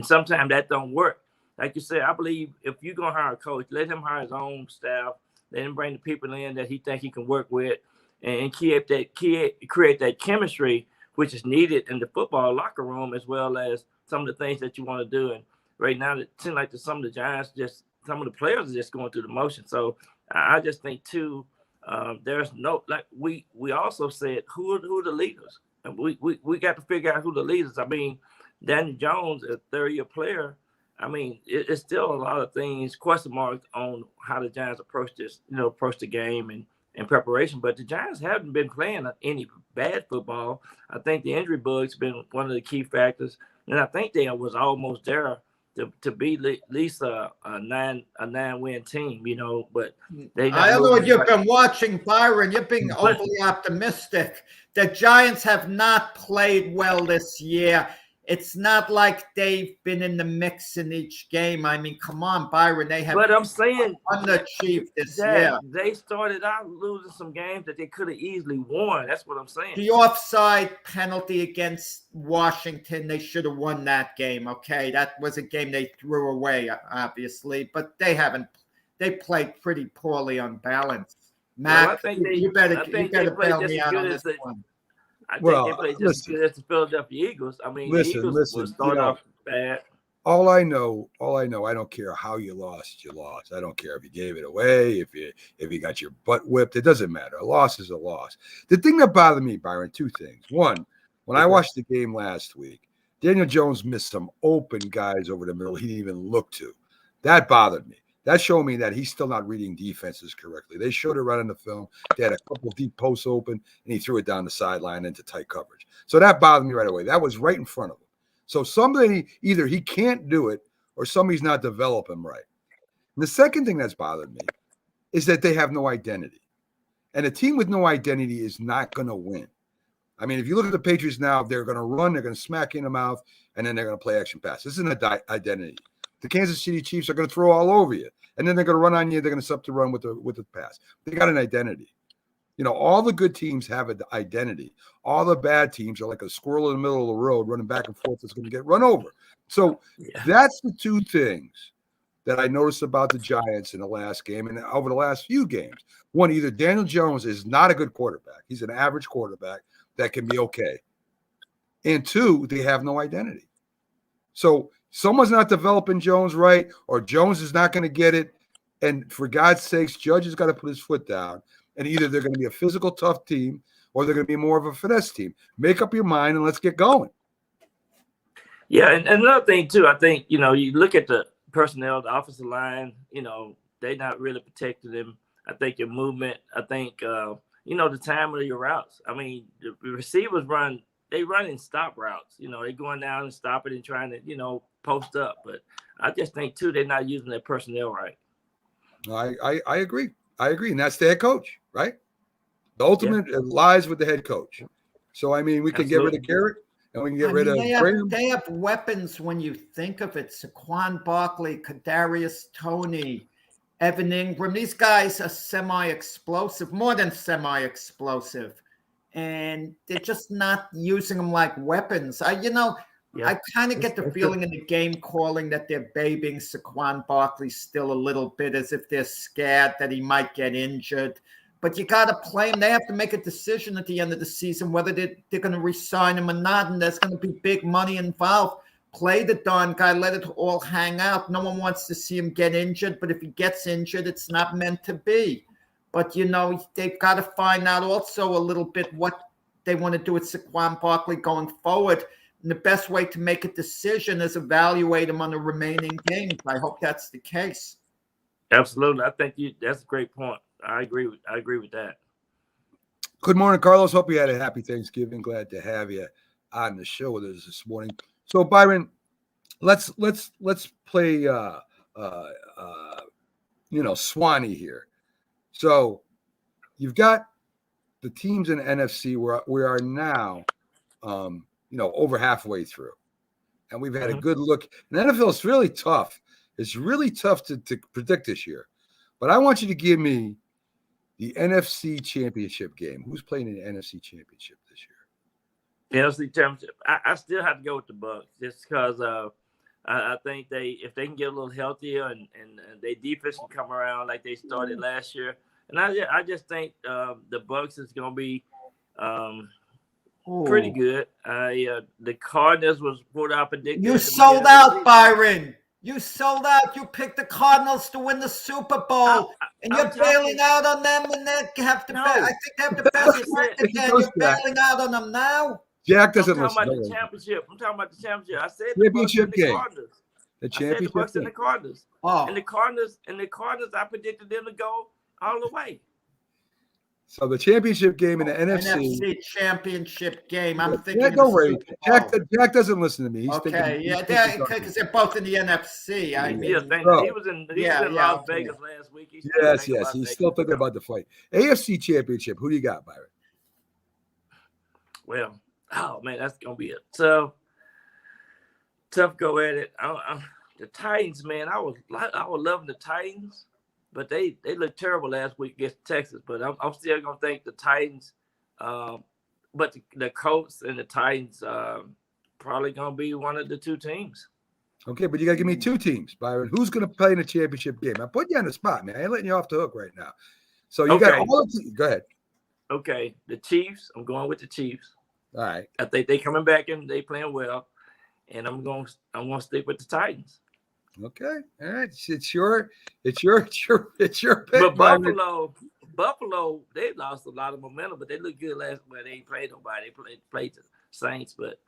C: sometimes that don't work. Like you said, I believe if you're gonna hire a coach, let him hire his own staff. Let him bring the people in that he think he can work with, and create that chemistry which is needed in the football locker room, as well as some of the things that you want to do. And right now, it seems like some of the Giants, some of the players are just going through the motion. So I just think too, there's no, like we also said, who are the leaders? And we got to figure out who the leaders. I mean, Daniel Jones, a third-year player. I mean, it's still a lot of things, question marks on how the Giants approach the game and preparation. But the Giants haven't been playing any bad football. I think the injury bug's been one of the key factors, and I think they was almost there to be at least a 9-win team, But
B: I don't know what you've been watching, Byron. You're being overly optimistic. The Giants have not played well this year. It's not like they've been in the mix in each game. I mean, come on, Byron. They have underachieved this year.
C: They started out losing some games that they could have easily won. That's what I'm saying.
B: The offside penalty against Washington, they should have won that game. Okay, that was a game they threw away, obviously, but they played pretty poorly on balance. Matt, you better bail me out on this one.
C: I think they played just as good as the Philadelphia Eagles. I mean, the Eagles will start off bad.
A: All I know, I don't care how you lost. I don't care if you gave it away, if you got your butt whipped. It doesn't matter. A loss is a loss. The thing that bothered me, Byron, two things. One, when I watched the game last week, Daniel Jones missed some open guys over the middle he didn't even look to. That bothered me. That showed me that he's still not reading defenses correctly. They showed it right in the film. They had a couple of deep posts open, and he threw it down the sideline into tight coverage. So that bothered me right away. That was right in front of him. So somebody, either he can't do it or somebody's not developing right. And the second thing that's bothered me is that they have no identity. And a team with no identity is not going to win. I mean, if you look at the Patriots now, they're going to run, they're going to smack you in the mouth, and then they're going to play action pass. This isn't an identity. The Kansas City Chiefs are going to throw all over you, and then they're going to run on you. They're going to stop the run with the pass. They got an identity. All the good teams have an identity. All the bad teams are like a squirrel in the middle of the road running back and forth that's going to get run over. So that's the two things that I noticed about the Giants in the last game and over the last few games. One, either Daniel Jones is not a good quarterback. He's an average quarterback that can be okay. And two, they have no identity. So someone's not developing Jones right, or Jones is not going to get it. And for God's sakes, Judge has got to put his foot down. And either they're going to be a physical, tough team, or they're going to be more of a finesse team. Make up your mind and let's get going.
C: Yeah, and another thing too, I think, you look at the personnel, the offensive line, they not really protecting them. I think your movement, I think, the time of your routes. I mean, the receivers run in stop routes. They going down and stopping and trying to, post up. But I just think too, they're not using their personnel right.
A: I agree. And that's the head coach, right? The ultimate lies with the head coach. So, I mean, we can get rid of Garrett and we can get rid of Graham.
B: They have weapons when you think of it. Saquon Barkley, Kadarius Toney, Evan Ingram. These guys are semi-explosive, more than semi-explosive. And they're just not using them like weapons. I kind of get the feeling in the game calling that they're babying Saquon Barkley still a little bit, as if they're scared that he might get injured. But you got to play him. They have to make a decision at the end of the season whether they're going to re-sign him or not, and there's going to be big money involved. Play the darn guy. Let it all hang out. No one wants to see him get injured, but if he gets injured, it's not meant to be. But, they've got to find out also a little bit what they want to do with Saquon Barkley going forward. And the best way to make a decision is evaluate him on the remaining games. I hope that's the case.
C: Absolutely. I think that's a great point. I agree with that.
A: Good morning, Carlos. Hope you had a happy Thanksgiving. Glad to have you on the show with us this morning. So, Byron, let's play Swanee here. So you've got the teams in the NFC where we are now, over halfway through, and we've had a good look. And the NFL is really tough. It's really tough to predict this year. But I want you to give me the NFC Championship game. Who's playing in the NFC Championship this year?
C: NFC Championship. I still have to go with the Bucs just because I think if they can get a little healthier and their defense can come around like they started last year. And I just think the Bucs is going to be pretty good. The Cardinals was what I predicted.
B: You sold out, Byron. You sold out. You picked the Cardinals to win the Super Bowl, and you're bailing out on them, and they have to. I think they have the best record. You're bailing out on them now.
A: Jack doesn't listen.
C: I'm talking about the championship. I said
A: the championship game.
C: The championship game. The Cardinals. Oh. And the Cardinals. I predicted them to go all the way.
A: So the championship game in the NFC
B: Championship game. I'm thinking.
A: Don't worry. Jack doesn't listen to me. He's
B: because they're both in the NFC.
C: He was in Las Vegas last week.
A: Yes. He's still thinking about the fight. AFC Championship. Who do you got, Byron?
C: Well, man, that's gonna be a tough go at it. The Titans, man. I was loving the Titans. But they looked terrible last week against Texas. But I'm still going to think the Titans. But the Colts and the Titans probably going to be one of the two teams.
A: Okay, but you got to give me two teams, Byron. Who's going to play in the championship game? I'm putting you on the spot, man. I ain't letting you off the hook right now. So you got all the – go ahead.
C: Okay, the Chiefs. I'm going with the Chiefs.
A: All right.
C: I think they coming back and they playing well. And I'm going to stick with the Titans.
A: Okay, all right. It's your pick.
C: But Buffalo, they lost a lot of momentum, but they looked good last. Well, they ain't played nobody. They played the Saints, but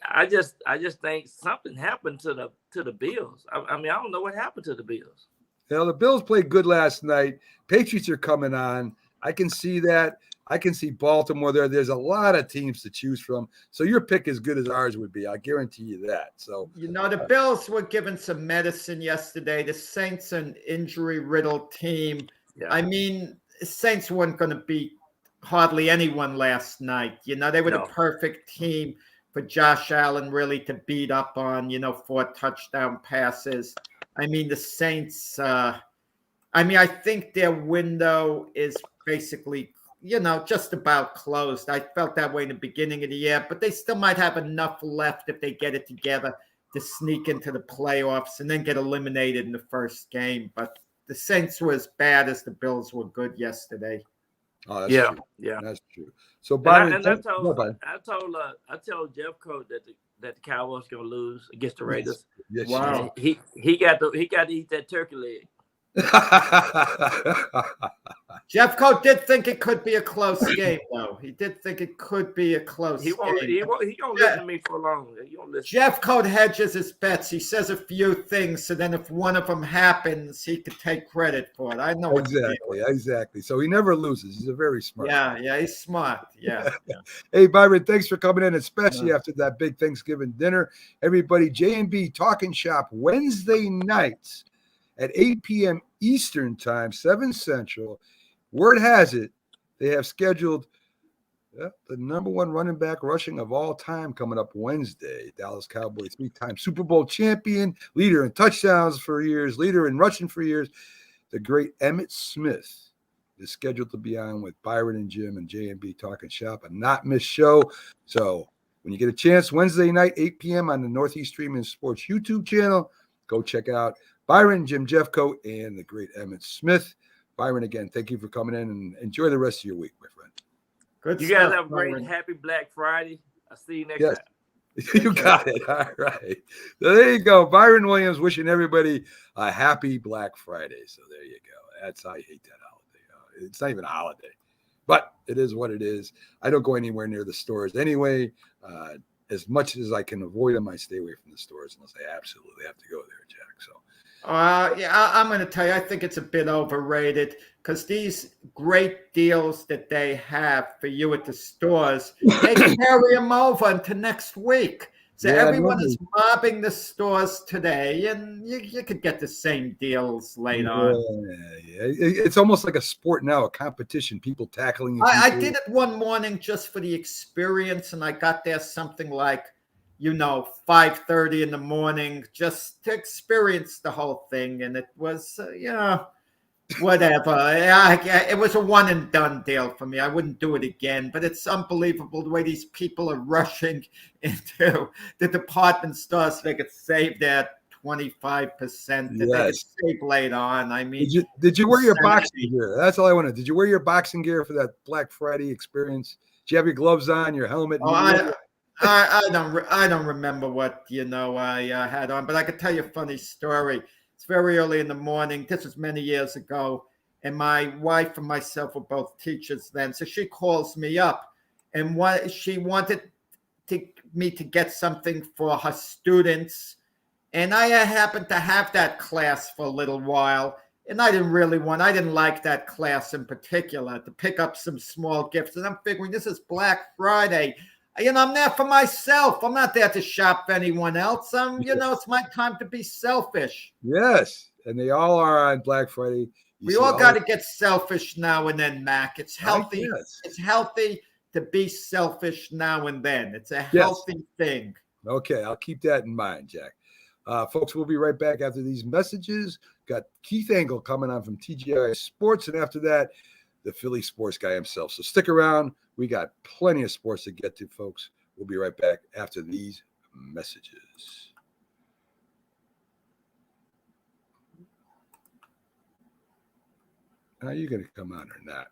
C: I just think something happened to the Bills. I mean, I don't know what happened to the Bills.
A: Well, the Bills played good last night. Patriots are coming on. I can see that. I can see Baltimore there. There's a lot of teams to choose from. So your pick is good as ours would be. I guarantee you that. So
B: the Bills were given some medicine yesterday. The Saints, an injury-riddled team. Yeah. I mean, the Saints weren't going to beat hardly anyone last night. They were the perfect team for Josh Allen really to beat up on, 4 touchdown passes. I mean, the Saints, I think their window is basically just about closed. I felt that way in the beginning of the year, but they still might have enough left if they get it together to sneak into the playoffs and then get eliminated in the first game. But the Saints were as bad as the Bills were good yesterday.
A: Oh, that's true. Yeah, that's true. So, Byron,
C: I told Jeff Coat that the Cowboys going to lose against the Raiders.
A: Yes,
C: wow. He got to eat that turkey leg.
B: Jeffco did think it could be a close game, though. He did think it could be a close
C: He won't.
B: game.
C: He won't. He don't listen to me for long. He don't listen.
B: Jeffco hedges his bets. He says a few things, so then if one of them happens, he could take credit for it. I know
A: exactly. So he never loses. He's a very smart.
B: Yeah, he's smart. Yeah.
A: Hey, Byron, thanks for coming in, especially after that big Thanksgiving dinner. Everybody, J&B Talking Shop Wednesday nights at 8 p.m. Eastern Time, 7 Central. Word has it, they have scheduled the number one running back rushing of all time coming up Wednesday. Dallas Cowboys 3-time Super Bowl champion, leader in touchdowns for years, leader in rushing for years. The great Emmitt Smith is scheduled to be on with Byron and Jim and J&B Talking Shop, a not miss show. So when you get a chance, Wednesday night, 8 p.m. on the Northeast Streaming Sports YouTube channel, go check out Byron, Jim Jeffco, and the great Emmitt Smith. Byron, again, thank you for coming in and enjoy the rest of your week, my friend.
B: Good
C: You
B: stuff,
C: guys have a great,
B: Byron.
C: happy Black Friday. I'll see you next time.
A: You got it. All right. So there you go. Byron Williams wishing everybody a happy Black Friday. So there you go. I hate that holiday. It's not even a holiday, but it is what it is. I don't go anywhere near the stores anyway. As much as I can avoid them, I stay away from the stores unless I absolutely have to go there, Jack. So.
B: I'm going to tell you, I think it's a bit overrated because these great deals that they have for you at the stores, they carry them over into next week. So everyone is mobbing the stores today, and you could get the same deals later on.
A: Yeah. It's almost like a sport now, a competition, people tackling.
B: I did it one morning just for the experience, and I got there something like, 5:30 in the morning just to experience the whole thing. And it was, whatever. It was a one and done deal for me. I wouldn't do it again, but it's unbelievable the way these people are rushing into the department stores so they could save that 25% that they could save later on. I mean,
A: did you wear your boxing gear? That's all I wanted. Did you wear your boxing gear for that Black Friday experience? Did you have your gloves on, your helmet?
B: I don't remember what I had on, but I could tell you a funny story. It's very early in the morning. This was many years ago, and my wife and myself were both teachers then. So she calls me up, and she wanted me to get something for her students, and I happened to have that class for a little while, and I didn't like that class in particular, to pick up some small gifts. And I'm figuring this is Black Friday. I'm there for myself. I'm not there to shop for anyone else. It's my time to be selfish.
A: Yes. And they all are on Black Friday.
B: We all got to get selfish now and then, Mac. It's healthy. It's healthy to be selfish now and then. It's a healthy thing.
A: Okay. I'll keep that in mind, Jack. Folks, we'll be right back after these messages. Got Keith Angle coming on from TGI Sports. And after that, the Philly sports guy himself. So stick around. We got plenty of sports to get to, folks. We'll be right back after these messages. Are you going to come on or not?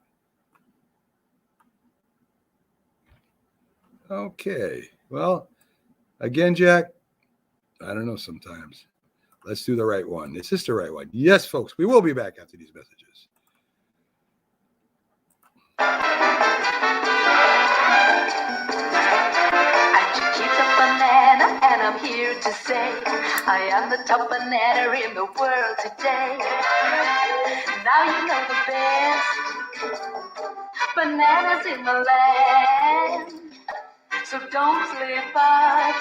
A: Okay. Well, again, Jack, I don't know sometimes. Let's do the right one. Is this the right one? Yes, folks. We will be back after these messages.
D: And I'm here to say I am the top banana in the world today. Now you know the best bananas in the land. So don't slip up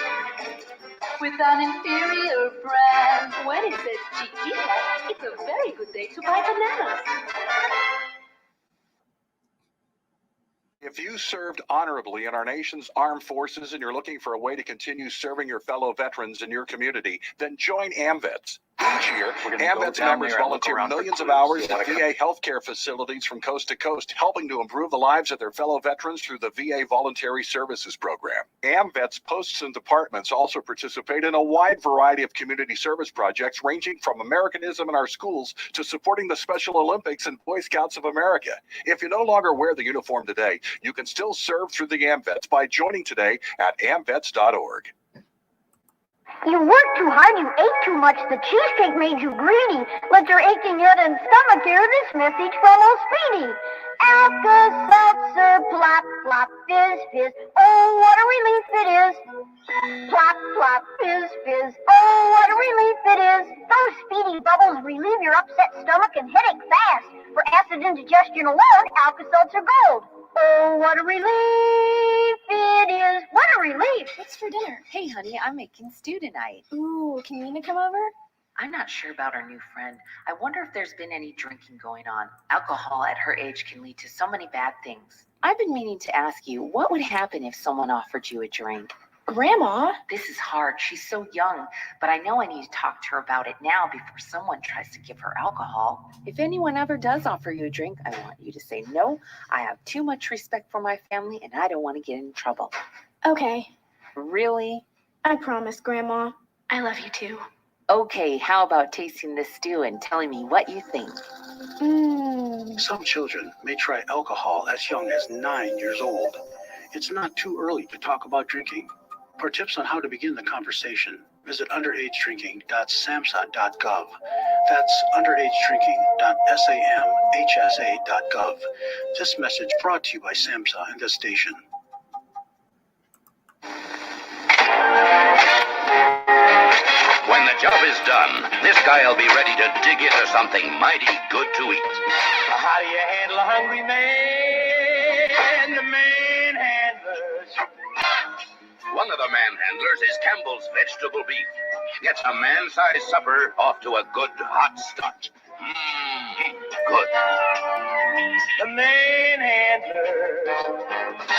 D: with an inferior brand. When it says Chiquita, it's a very good day to buy bananas.
E: If you served honorably in our nation's armed forces and you're looking for a way to continue serving your fellow veterans in your community, then join AMVETS. Each year, AMVETS members volunteer millions of hours at VA healthcare facilities from coast to coast, helping to improve the lives of their fellow veterans through the VA Voluntary Services Program. AMVETS posts and departments also participate in a wide variety of community service projects, ranging from Americanism in our schools to supporting the Special Olympics and Boy Scouts of America. If you no longer wear the uniform today, you can still serve through the AMVETS by joining today at amvets.org.
F: You worked too hard, you ate too much, the cheesecake made you greedy. Let your aching head and stomach hear this message from old Speedy. Alka-Seltzer, plop, plop, fizz, fizz, oh, what a relief it is. Plop, plop, fizz, fizz, oh, what a relief it is. Those Speedy bubbles relieve your upset stomach and headache fast. For acid indigestion alone, Alka-Seltzer Gold. Oh, what a relief it is. What a relief.
G: What's for dinner? Hey, honey, I'm making stew tonight.
H: Ooh, can Nina come over?
G: I'm not sure about our new friend. I wonder if there's been any drinking going on. Alcohol at her age can lead to so many bad things. I've been meaning to ask you, what would happen if someone offered you a drink?
H: Grandma?
G: This is hard. She's so young, but I know I need to talk to her about it now before someone tries to give her alcohol. If anyone ever does offer you a drink, I want you to say no. I have too much respect for my family, and I don't want to get in trouble.
H: Okay.
G: Really?
H: I promise, Grandma.
D: I love you too.
G: Okay, how about tasting this stew and telling me what you think?
I: Some children may try alcohol as young as 9 years old. It's not too early to talk about drinking. For tips on how to begin the conversation, visit underagedrinking.samhsa.gov. That's underagedrinking.samhsa.gov. This message brought to you by SAMHSA and this station.
J: When the job is done, this guy'll be ready to dig into something mighty good to eat.
K: How do you handle a hungry man? The manhandlers.
J: One of the manhandlers is Campbell's vegetable beef. Gets a man-sized supper off to a good hot start. Good.
K: The manhandlers.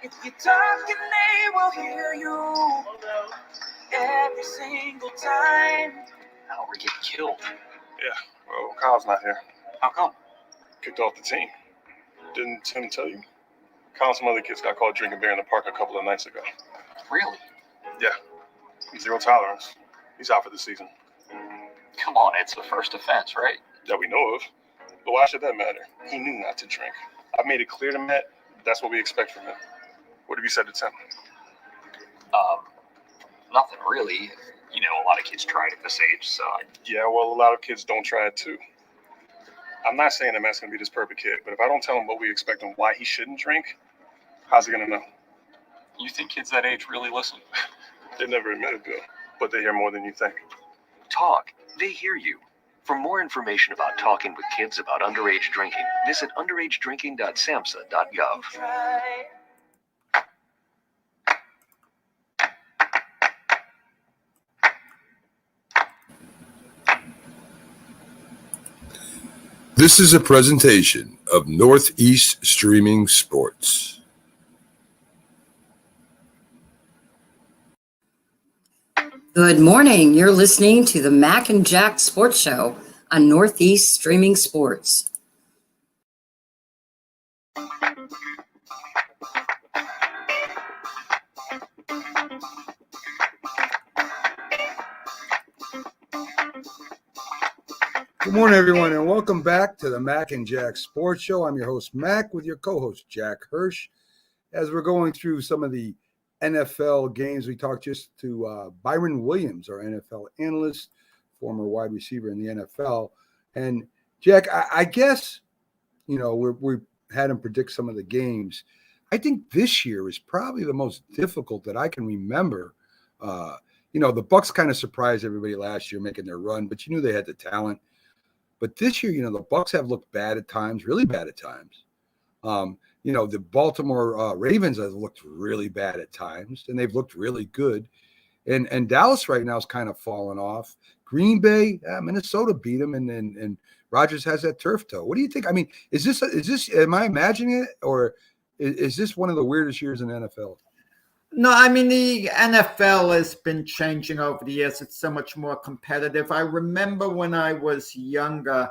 L: If you talk and they will hear you every single time.
M: Now we're getting killed.
N: Yeah, well, Kyle's not here.
M: How come?
N: Kicked off the team. Didn't Tim tell you? Kyle and some other kids got caught drinking beer in the park a couple of nights ago.
M: Really?
N: Yeah. Zero tolerance. He's out for the season.
M: Come on, it's the first offense, right?
N: That we know of. But why should that matter? He knew not to drink. I've made it clear to Matt that's what we expect from him. What have you said to Tim?
M: Nothing really. You know, a lot of kids try it at this age, so
N: Yeah, well, a lot of kids don't try it too. I'm not saying that Matt's going to be this perfect kid, but if I don't tell him what we expect and why he shouldn't drink, how's he going to know?
M: You think kids that age really listen?
N: They never admit it, Bill, but they hear more than you think.
O: Talk. They hear you. For more information about talking with kids about underage drinking, visit underagedrinking.samhsa.gov.
A: This is a presentation of Northeast Streaming Sports.
P: Good morning. You're listening to the Mac and Jack Sports Show on Northeast Streaming Sports.
A: Good morning, everyone, and welcome back to the Mac and Jack Sports Show. I'm your host, Mac, with your co-host, Jack Hirsch. As we're going through some of the NFL games, we talked just to Byron Williams, our NFL analyst, former wide receiver in the NFL. And, Jack, I guess, you know, we had him predict some of the games. I think this year is probably the most difficult that I can remember. You know, the Bucs kind of surprised everybody last year making their run, but you knew they had the talent. But this year, you know, the Bucs have looked bad at times, really bad at times. You know, the Baltimore Ravens have looked really bad at times, and they've looked really good. And Dallas right now is kind of falling off. Green Bay, Minnesota beat them, and Rodgers has that turf toe. What do you think? I mean, is this? Am I imagining it, or is this one of the weirdest years in the NFL?
B: No, I mean, the NFL has been changing over the years. It's so much more competitive. I remember when I was younger,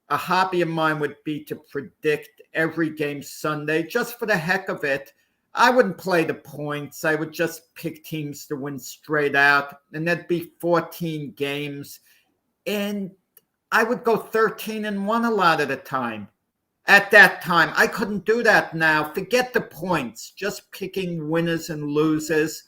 B: a hobby of mine would be to predict every game Sunday just for the heck of it. I wouldn't play the points. I would just pick teams to win straight out, and there'd be 14 games. And I would go 13-1 a lot of the time. At that time, I couldn't do that now. Forget the points, just picking winners and losers.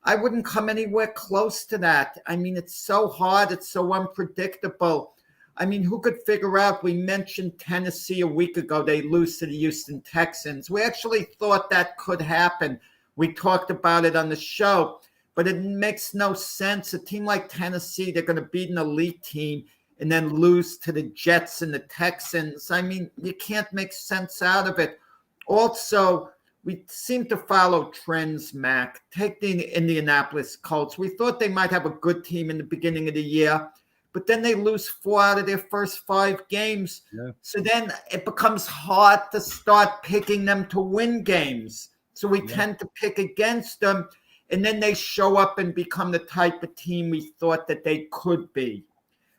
B: I wouldn't come anywhere close to that. I mean, it's so hard. It's so unpredictable. I mean, who could figure out? We mentioned Tennessee a week ago. They lose to the Houston Texans. We actually thought that could happen. We talked about it on the show, but it makes no sense. A team like Tennessee, they're going to beat an elite team and then lose to the Jets and the Texans. I mean, you can't make sense out of it. Also, we seem to follow trends, Mac. Take the Indianapolis Colts. We thought they might have a good team in the beginning of the year, but then they lose 4 out of their first 5 games.
A: Yeah.
B: So then it becomes hard to start picking them to win games. So we tend to pick against them, and then they show up and become the type of team we thought that they could be.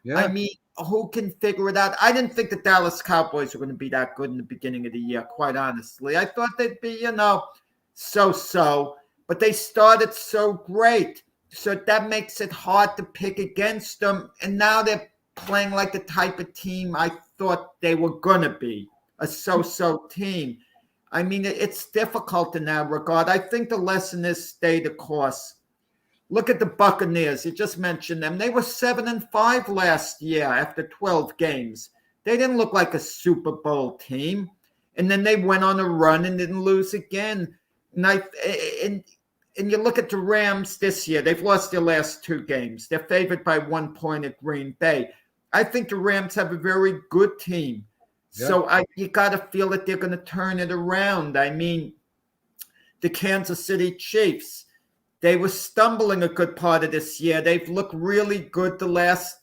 A: Yeah.
B: I mean, who can figure it out? I didn't think the Dallas Cowboys were going to be that good in the beginning of the year, quite honestly. I thought they'd be, so-so, but they started so great. So that makes it hard to pick against them. And now they're playing like the type of team I thought they were going to be, a so-so team. I mean, it's difficult in that regard. I think the lesson is stay the course. Look at the Buccaneers. You just mentioned them. They were 7-5 last year after 12 games. They didn't look like a Super Bowl team. And then they went on a run and didn't lose again. And you look at the Rams this year. They've lost their last 2 games. They're favored by 1 point at Green Bay. I think the Rams have a very good team. Yeah. So you got to feel that they're going to turn it around. I mean, the Kansas City Chiefs, they were stumbling a good part of this year. They've looked really good the last,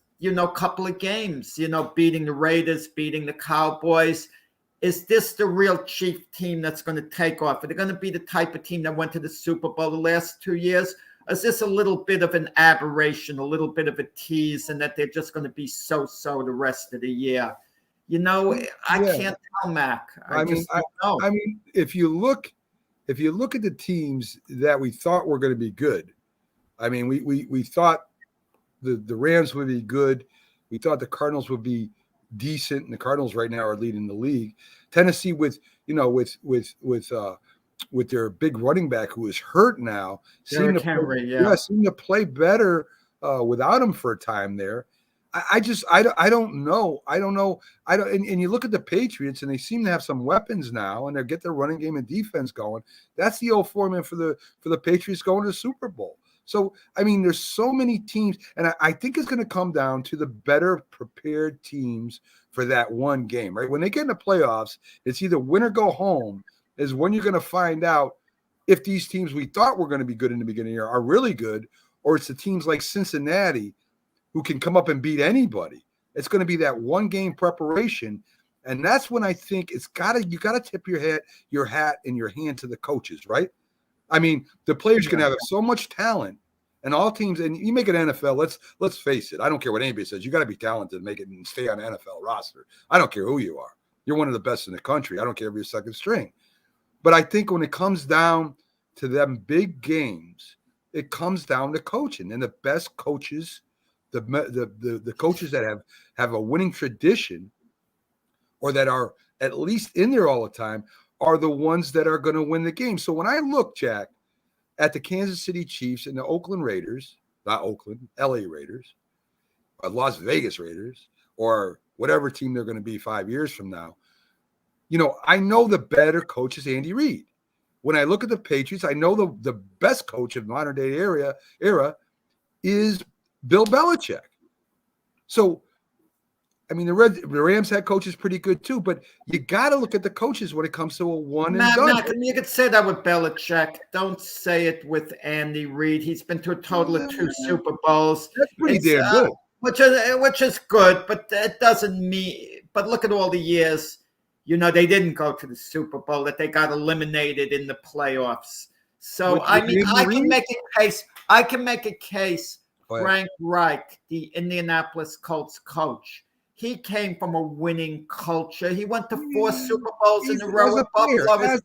B: couple of games, beating the Raiders, beating the Cowboys. Is this the real Chief team that's going to take off? Are they going to be the type of team that went to the Super Bowl the last 2 years? Or is this a little bit of an aberration, a little bit of a tease, and that they're just going to be so-so the rest of the year? I can't tell, Mac. I mean, if you look at the teams that we thought were going to be good, I mean, we thought the Rams would be good. We thought the Cardinals would be decent, and the Cardinals right now are leading the league. Tennessee with their big running back who is hurt now, seem to play better without him for a time there. I don't know. And you look at the Patriots, and they seem to have some weapons now, and they get their running game and defense going. That's the old formula for the Patriots going to the Super Bowl. So, I mean, there's so many teams, and I think it's going to come down to the better prepared teams for that one game, right? When they get in the playoffs, it's either win or go home is when you're going to find out if these teams we thought were going to be good in the beginning of the year are really good, or it's the teams like Cincinnati who can come up and beat anybody. It's going to be that one game preparation. And that's when I think you got to tip your hat and your hand to the coaches, right? I mean, the players can have so much talent, and all teams, and you make an NFL, let's face it. I don't care what anybody says. You got to be talented to make it and stay on the NFL roster. I don't care who you are. You're one of the best in the country. I don't care if you're second string. But I think when it comes down to them big games, it comes down to coaching, and the best coaches, the coaches that have a winning tradition or that are at least in there all the time are the ones that are going to win the game. So when I look, Jack, at the Kansas City Chiefs and the Oakland Raiders, not Oakland, LA Raiders, or Las Vegas Raiders, or whatever team they're going to be 5 years from now, I know the better coach is Andy Reid. When I look at the Patriots, I know the best coach of modern day era is Bill Belichick. So, I mean, the Rams head coach is pretty good too, but you got to look at the coaches when it comes to a one and done. You could say that with Belichick. Don't say it with Andy Reid. He's been to a total of 2 Super Bowls.
A: That's pretty damn good.
B: Which is good, but it doesn't mean. But look at all the years. They didn't go to the Super Bowl. That they got eliminated in the playoffs. So I can make a case. I can make a case. Frank Reich, the Indianapolis Colts coach. He came from a winning culture. He went to 4 Super Bowls in a row with Buffalo. As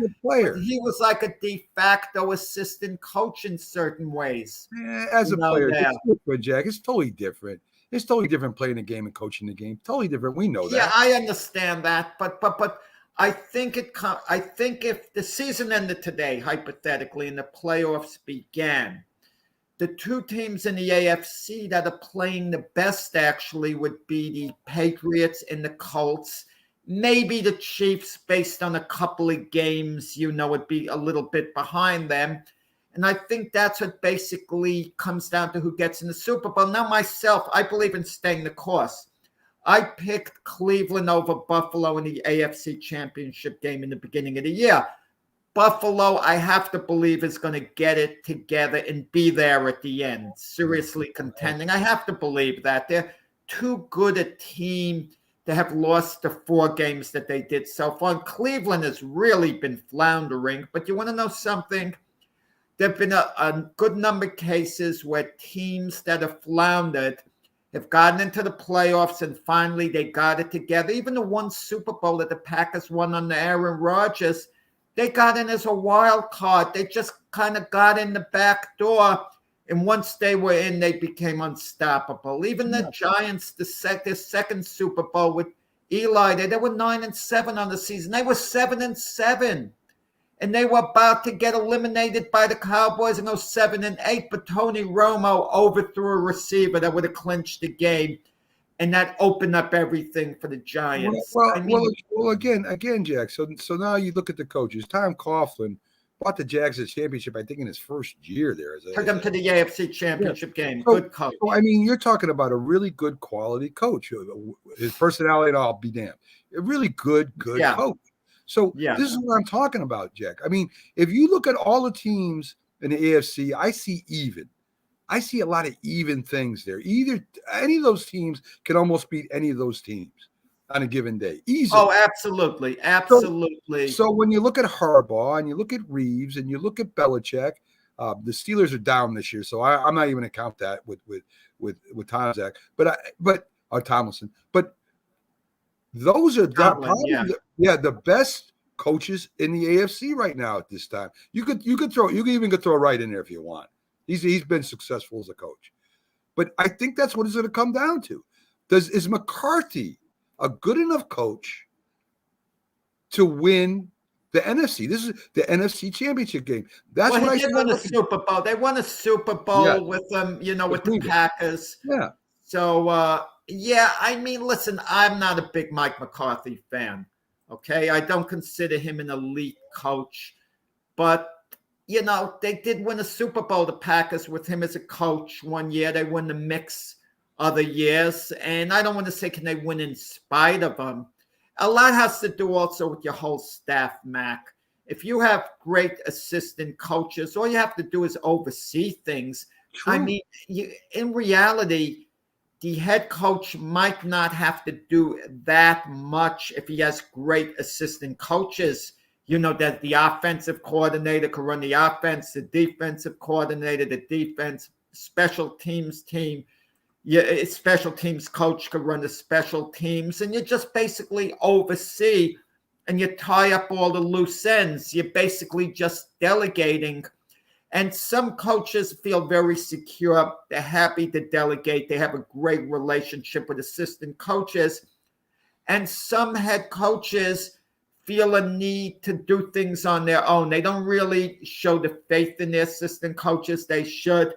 B: a player. He was like a de facto assistant coach in certain ways.
A: Yeah, as a player, it's different, Jack. It's totally different. It's totally different playing the game and coaching the game. Totally different. We know that.
B: Yeah, I understand that. But I think if the season ended today, hypothetically, and the playoffs began, the two teams in the AFC that are playing the best actually would be the Patriots and the Colts. Maybe the Chiefs, based on a couple of games, would be a little bit behind them. And I think that's what basically comes down to who gets in the Super Bowl. Now, myself, I believe in staying the course. I picked Cleveland over Buffalo in the AFC Championship game in the beginning of the year. Buffalo, I have to believe, is going to get it together and be there at the end, seriously contending. I have to believe that. They're too good a team to have lost the 4 games that they did so far. And Cleveland has really been floundering. But you want to know something? There have been a good number of cases where teams that have floundered have gotten into the playoffs and finally they got it together. Even the one Super Bowl that the Packers won under Aaron Rodgers, they got in as a wild card. They just kind of got in the back door. And once they were in, they became unstoppable. Even the Giants, their second Super Bowl with Eli, they were 9-7 on the season. They were 7-7. And they were about to get eliminated by the Cowboys and go 7-8. But Tony Romo overthrew a receiver that would have clinched the game. And that opened up everything for the Giants.
A: Well, again, Jack. So now you look at the coaches. Tom Coughlin brought the Jags to the championship, I think, in his first year there.
B: Took them to the AFC Championship game.
A: So,
B: good coach.
A: So, I mean, you're talking about a really good quality coach. His personality, I'll be damned. A really good coach. So this is what I'm talking about, Jack. I mean, if you look at all the teams in the AFC, I see even. I see a lot of even things there. Either any of those teams can almost beat any of those teams on a given day. Easily.
B: Oh, absolutely. Absolutely.
A: So when you look at Harbaugh and you look at Reeves and you look at Belichick, the Steelers are down this year, so I'm not even going to count that with Tom Zach, but Tomlinson. But those are the best coaches in the AFC right now at this time. You could even throw Wright in there if you want. He's been successful as a coach. But I think that's what it's going to come down to. Is McCarthy a good enough coach to win the NFC? This is the NFC Championship game. That's what I said.
B: Won a Super Bowl. They won a Super Bowl with them, with the Packers.
A: Yeah.
B: So I mean, listen, I'm not a big Mike McCarthy fan. Okay, I don't consider him an elite coach, but they did win a Super Bowl, the Packers, with him as a coach one year. They won the mix other years. And I don't want to say can they win in spite of him. A lot has to do also with your whole staff, Mac. If you have great assistant coaches, all you have to do is oversee things. True. I mean, in reality, the head coach might not have to do that much if he has great assistant coaches. That the offensive coordinator can run the offense, the defensive coordinator, the defense, special teams coach can run the special teams, and you just basically oversee and you tie up all the loose ends. You're basically just delegating. And some coaches feel very secure. They're happy to delegate. They have a great relationship with assistant coaches. And some head coaches feel a need to do things on their own. They don't really show the faith in their assistant coaches they should.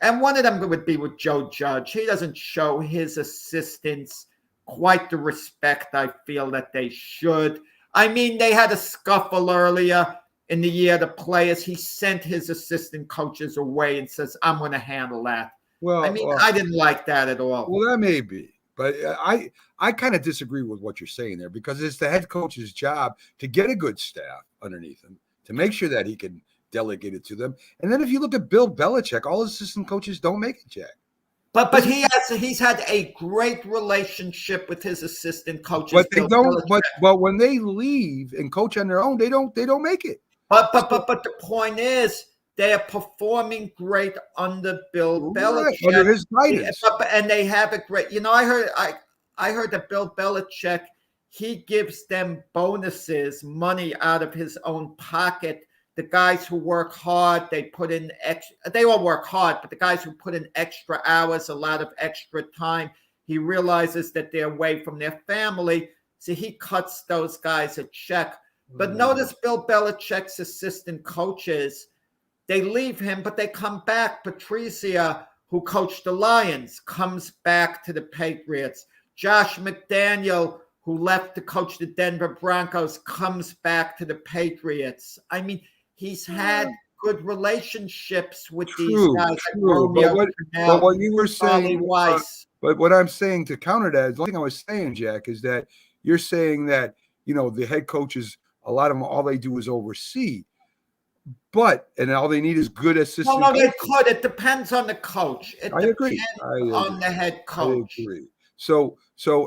B: And one of them would be with Joe Judge. He doesn't show his assistants quite the respect I feel that they should. I mean, they had a scuffle earlier in the year. The players, he sent his assistant coaches away and says, I'm going to handle that. Well, I mean, I didn't like that at all.
A: Well, that may be. But I kind of disagree with what you're saying there, because it's the head coach's job to get a good staff underneath him, to make sure that he can delegate it to them. And then if you look at Bill Belichick, all assistant coaches don't make it, Jack.
B: But he's had a great relationship with his assistant coaches.
A: But they don't. But when they leave and coach on their own, they don't make it.
B: But the point is, they are performing great under Bill Belichick.
A: Under his guidance.
B: And they have a great, I heard that Bill Belichick, he gives them bonuses, money out of his own pocket. The guys who work hard, they all work hard, but the guys who put in extra hours, a lot of extra time, he realizes that they're away from their family. So he cuts those guys a check. But notice Bill Belichick's assistant coaches, they leave him, but they come back. Patricia, who coached the Lions, comes back to the Patriots. Josh McDaniel, who left to coach the Denver Broncos, comes back to the Patriots. I mean, he's had good relationships with these guys.
A: True.
B: Like
A: But what you were saying,
B: Weiss.
A: but what I'm saying to counter that, the only thing I was saying, Jack, is that you're saying that, the head coaches, a lot of them, all they do is oversee. And all they need is good assistants.
B: No, they could. It depends on the coach.
A: I agree.
B: On the head coach.
A: I agree. So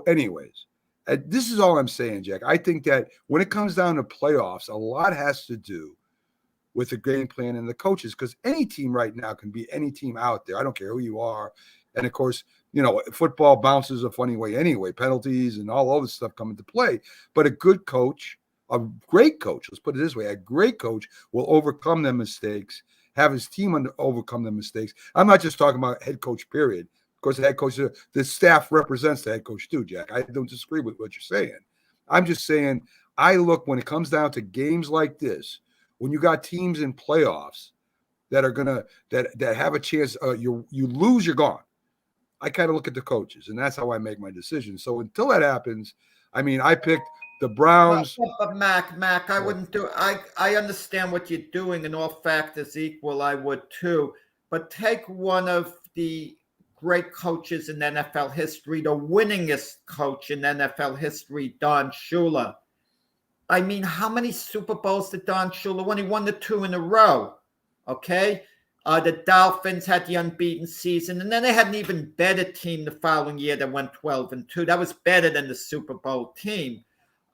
A: anyways, this is all I'm saying, Jack. I think that when it comes down to playoffs, a lot has to do with the game plan and the coaches, because any team right now can be any team out there. I don't care who you are. And of course, football bounces a funny way anyway, penalties and all this stuff come into play. But a good coach, a great coach, let's put it this way, a great coach will overcome their mistakes, have his team overcome their mistakes. I'm not just talking about head coach, period. Of course, the head coach, the staff represents the head coach too, Jack. I don't disagree with what you're saying. I'm just saying, I look, when it comes down to games like this, when you got teams in playoffs that are gonna that have a chance, you lose, you're gone. I kind of look at the coaches, and that's how I make my decision. So until that happens, I mean, I picked the Browns.
B: But Mac, I wouldn't do. I understand what you're doing, and all factors equal, I would too. But take one of the great coaches in NFL history, the winningest coach in NFL history, Don Shula. I mean, how many Super Bowls did Don Shula win? He won the 2 in a row. Okay. The Dolphins had the unbeaten season, and then they had an even better team the following year that went 12-2. That was better than the Super Bowl team.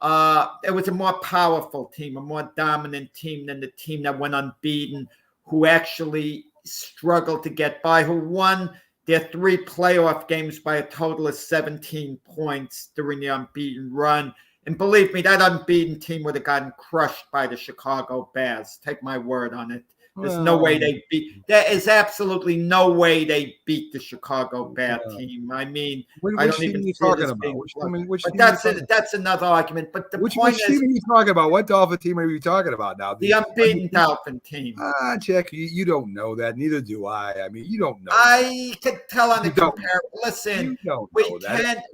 B: It was a more powerful team, a more dominant team than the team that went unbeaten, who actually struggled to get by, who won their 3 playoff games by a total of 17 points during the unbeaten run. And believe me, that unbeaten team would have gotten crushed by the Chicago Bears. Take my word on it. There's no way they beat. There is absolutely no way they beat the Chicago Bear team. I mean, I don't even see
A: talking
B: this
A: about.
B: being
A: But
B: that's another argument. But the
A: which
B: point
A: team
B: is,
A: are you talking about? What Dolphin team are you talking about now?
B: The unbeaten Dolphin team.
A: Jack, you don't know that. Neither do I. I mean, you don't know.
B: I could tell on the compare. Listen,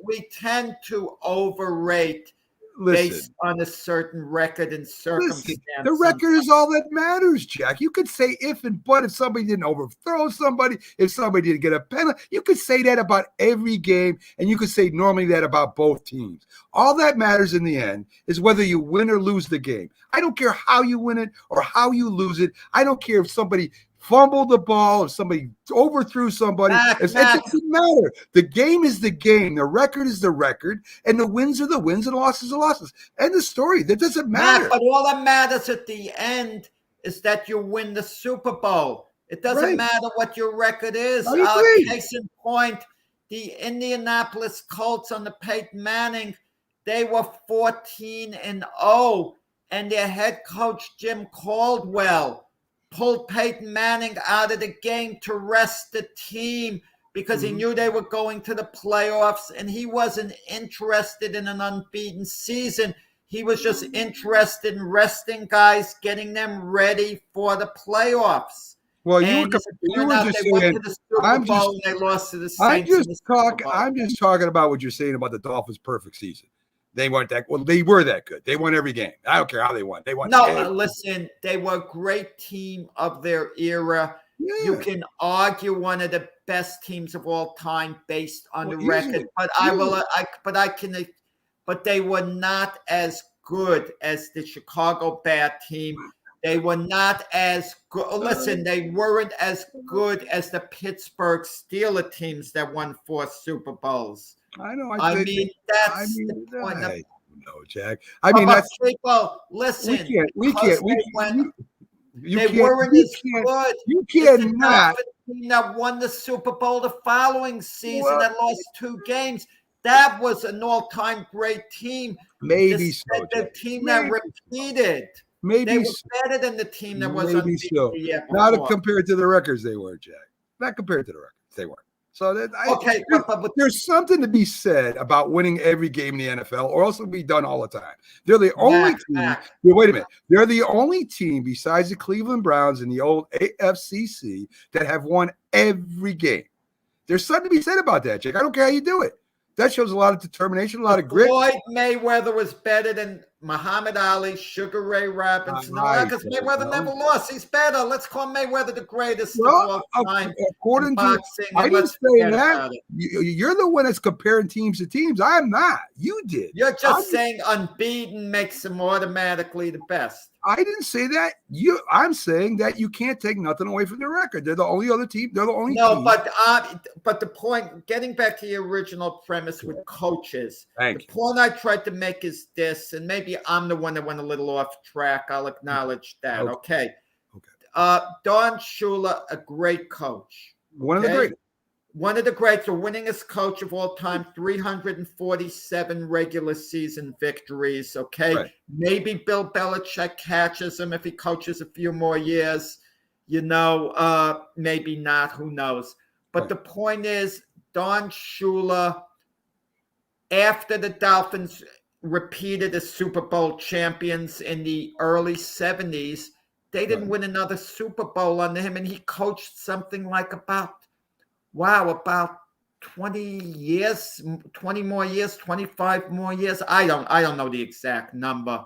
A: we
B: tend to overrate.
A: Listen,
B: based on a certain record and circumstance.
A: The record is all that matters, Jack. You could say if and but if somebody didn't overthrow somebody, if somebody didn't get a penalty, you could say that about every game, and you could say normally that about both teams. All that matters in the end is whether you win or lose the game. I don't care how you win it or how you lose it. I don't care if somebody fumbled the ball, if somebody overthrew somebody. It doesn't matter. The game is the game. The record is the record. And the wins are the wins and the losses are losses. End of story. That doesn't matter.
B: But all that matters at the end is that you win the Super Bowl. It doesn't matter what your record is. Case in point, the Indianapolis Colts under Peyton Manning, they were 14-0, and their head coach, Jim Caldwell, pulled Peyton Manning out of the game to rest the team because he knew they were going to the playoffs, and he wasn't interested in an unbeaten season. He was just interested in resting guys, getting them ready for the playoffs.
A: Well, you were just saying.
B: They lost to the Saints.
A: I'm just talking about what you're saying about the Dolphins' perfect season. They weren't that well. They were that good. They won every game. I don't care how they won. They won.
B: Listen, they were a great team of their era. Yeah. You can argue one of the best teams of all time based on the record, but they were not as good as the Chicago Bear team. They were not as good. Listen, they weren't as good as the Pittsburgh Steelers teams that won 4 Super Bowls.
A: I know.
B: That's the point.
A: No, Jack. I mean, that's
B: people. Listen,
A: we can't.
B: They weren't as good.
A: You cannot.
B: The team that won the Super Bowl the following season that lost 2 games. That was an all-time great team.
A: Maybe so.
B: The team that repeated.
A: Maybe
B: they were better than the team that was unbeaten.
A: Not compared to the records, they were, Jack. Not compared to the records, they weren't. So that
B: Okay, but
A: there's something to be said about winning every game in the NFL, or else it'll be done all the time. They're the only team.
B: Mac.
A: Wait a minute. They're the only team besides the Cleveland Browns in the old AFCC that have won every game. There's something to be said about that, Jake. I don't care how you do it. That shows a lot of determination, a lot of grit.
B: Floyd Mayweather was better than Muhammad Ali, Sugar Ray Robinson, because Mayweather never lost. He's better. Let's call Mayweather the greatest of all time.
A: According to I didn't say that. You're the one that's comparing teams to teams. I'm not. You did.
B: You're just saying unbeaten makes him automatically the best.
A: I didn't say that. I'm saying that you can't take nothing away from the record. They're the only other team. They're the only team.
B: But the point, getting back to the original premise with coaches, the point I tried to make is this, and maybe I'm the one that went a little off track. I'll acknowledge that. Okay. Don Shula, a great coach.
A: One of the greatest.
B: One of the greats, the winningest coach of all time, 347 regular season victories, okay?
A: Right.
B: Maybe Bill Belichick catches him if he coaches a few more years. Maybe not, who knows? But the point is, Don Shula, after the Dolphins repeated as Super Bowl champions in the early 70s, they didn't win another Super Bowl under him, and he coached something like about 20 years, 20 more years, 25 more years. I don't know the exact number.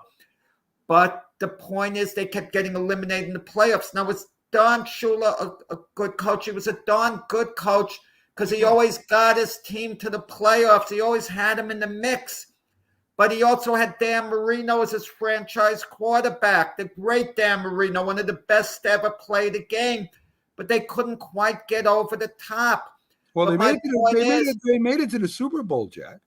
B: But the point is they kept getting eliminated in the playoffs. Now, was Don Shula a good coach? He was a darn good coach because he always got his team to the playoffs. He always had him in the mix. But he also had Dan Marino as his franchise quarterback, the great Dan Marino, one of the best to ever play the game. But they couldn't quite get over the top.
A: Well, they made it to the Super Bowl, Jack.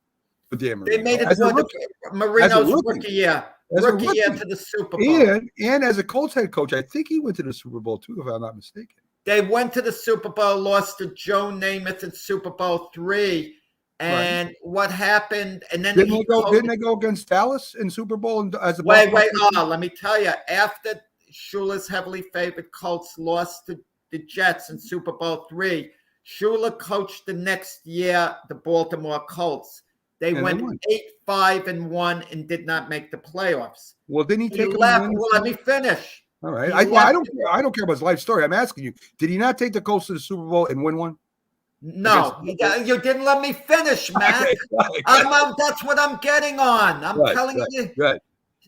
A: With Dan Marino.
B: They made it to Marino's rookie year. Rookie year to the Super Bowl.
A: And as a Colts head coach, I think he went to the Super Bowl too, if I'm not mistaken.
B: They went to the Super Bowl, lost to Joe Namath in Super Bowl III. And what happened? And then
A: didn't they go against Dallas in Super Bowl?
B: Wait, let me tell you. After Shula's heavily favored Colts lost to the Jets in Super Bowl III, Shula coached the next year the Baltimore Colts. They went 8-5-1 and did not make the playoffs.
A: Well, didn't he take?
B: Well, let me finish.
A: All right, I don't care about his life story. I'm asking you, did he not take the Colts to the Super Bowl and win one?
B: No, you didn't let me finish, Matt. That's what I'm getting on. I'm telling you.
A: Right.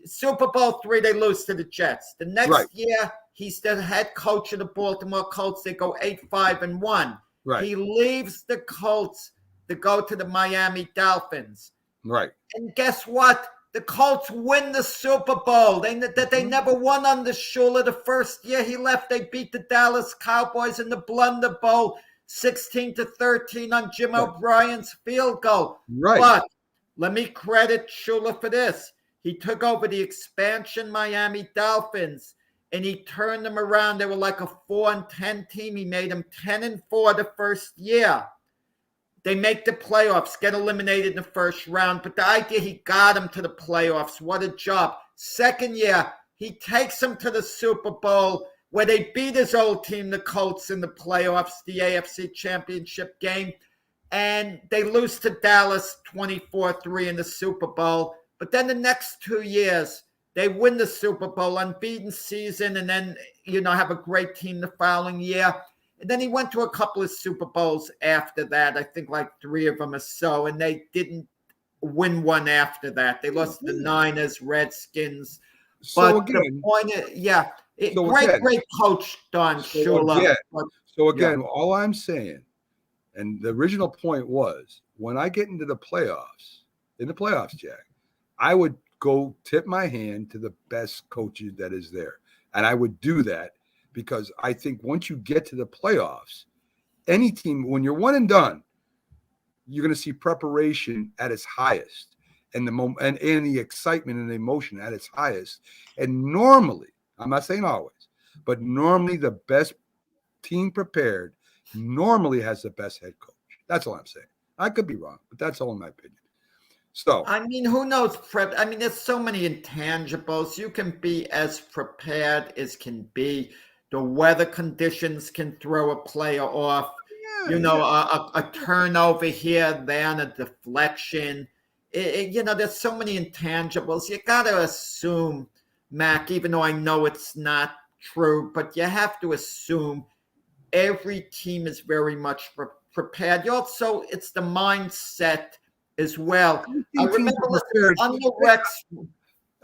B: Super Bowl III, they lose to the Jets. The next year, he's the head coach of the Baltimore Colts. They go 8-5-1.
A: Right.
B: He leaves the Colts to go to the Miami Dolphins.
A: Right.
B: And guess what? The Colts win the Super Bowl. They never won under Shula the first year he left. They beat the Dallas Cowboys in the Blunder Bowl, 16-13 on Jim O'Brien's field goal.
A: Right.
B: But let me credit Shula for this. He took over the expansion Miami Dolphins, and he turned them around. They were like a 4-10 team. He made them 10-4 the first year. They make the playoffs, get eliminated in the first round. But the idea he got them to the playoffs, what a job. Second year, he takes them to the Super Bowl where they beat his old team, the Colts, in the playoffs, the AFC Championship game. And they lose to Dallas 24-3 in the Super Bowl. But then the next 2 years, they win the Super Bowl, unbeaten season, and then, have a great team the following year. And then he went to a couple of Super Bowls after that, I think like 3 of them or so, and they didn't win one after that. They lost to the Niners, Redskins.
A: So
B: but the point is, great coach, Don Shula.
A: All I'm saying, and the original point was, when I get into the playoffs, Jack, I would go tip my hand to the best coaches that is there. And I would do that because I think once you get to the playoffs, any team, when you're one and done, you're going to see preparation at its highest and the excitement and the emotion at its highest. And normally, I'm not saying always, but normally the best team prepared normally has the best head coach. That's all I'm saying. I could be wrong, but that's all in my opinion. So
B: who knows? There's so many intangibles. You can be as prepared as can be. The weather conditions can throw a player off. A turnover here, there, and a deflection. There's so many intangibles. You got to assume, Mac, even though I know it's not true, but you have to assume every team is very much prepared. Also, it's the mindset as well. I remember under Rex.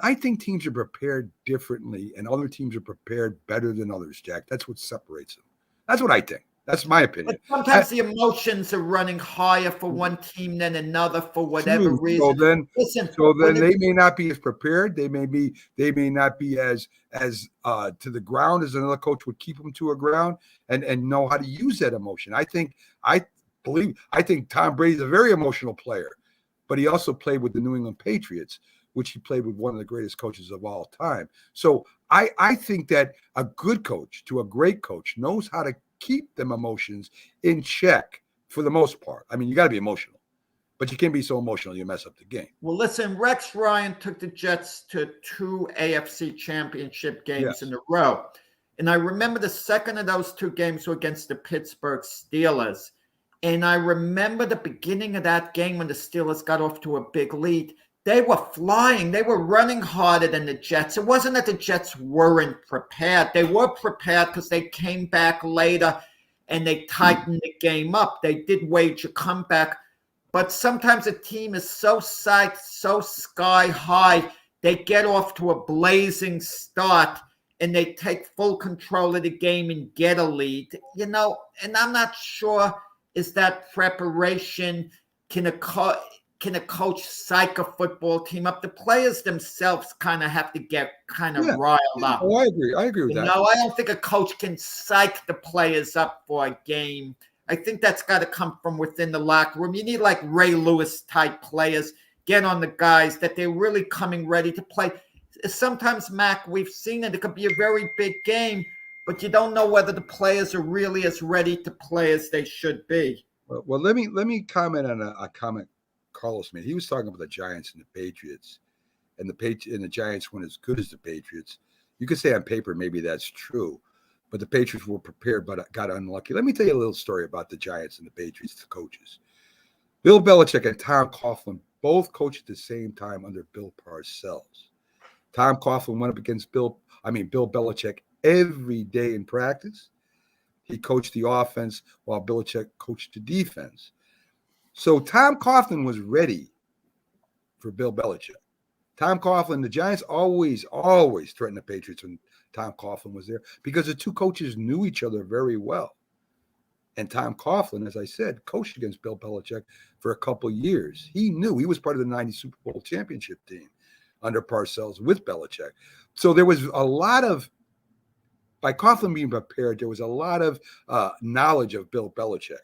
A: I think teams are prepared differently, and other teams are prepared better than others, Jack. That's what separates them. That's what I think. That's my opinion.
B: But sometimes the emotions are running higher for one team than another for whatever reason.
A: So then they may not be as prepared. They may not be as to the ground as another coach would keep them to a ground and know how to use that emotion. I think Tom Brady's a very emotional player, but he also played with the New England Patriots, which he played with one of the greatest coaches of all time. So I think that a good coach to a great coach knows how to keep them emotions in check for the most part. I mean, you got to be emotional, but you can't be so emotional you mess up the game.
B: Well, listen, Rex Ryan took the Jets to 2 AFC championship games in a row. And I remember the second of those 2 games were against the Pittsburgh Steelers. And I remember the beginning of that game when the Steelers got off to a big lead. They were flying. They were running harder than the Jets. It wasn't that the Jets weren't prepared. They were prepared because they came back later and they tightened the game up. They did wage a comeback. But sometimes a team is so psyched, so sky high, they get off to a blazing start and they take full control of the game and get a lead. And I'm not sure, is that preparation? Can a coach psych a football team up? The players themselves kind of have to get kind of riled up.
A: Oh, I agree with that.
B: No, I don't think a coach can psych the players up for a game. I think that's got to come from within the locker room. You need like Ray Lewis type players, get on the guys that they're really coming ready to play. Sometimes, Mac, we've seen it. It could be a very big game, but you don't know whether the players are really as ready to play as they should be.
A: Well, let me comment on a comment Carlos made. He was talking about the Giants and the Patriots, and the Giants weren't as good as the Patriots. You could say on paper maybe that's true, but the Patriots were prepared but got unlucky. Let me tell you a little story about the Giants and the Patriots, the coaches. Bill Belichick and Tom Coughlin both coached at the same time under Bill Parcells. Tom Coughlin went up against Bill Belichick every day in practice. He coached the offense while Belichick coached the defense. So Tom Coughlin was ready for Bill Belichick. Tom Coughlin, the Giants always threatened the Patriots when Tom Coughlin was there because the two coaches knew each other very well. And Tom Coughlin, as I said, coached against Bill Belichick for a couple years. He knew. He was part of the 90 Super Bowl championship team under Parcells with Belichick. So there was a lot of, by Coughlin being prepared, there was a lot of knowledge of Bill Belichick.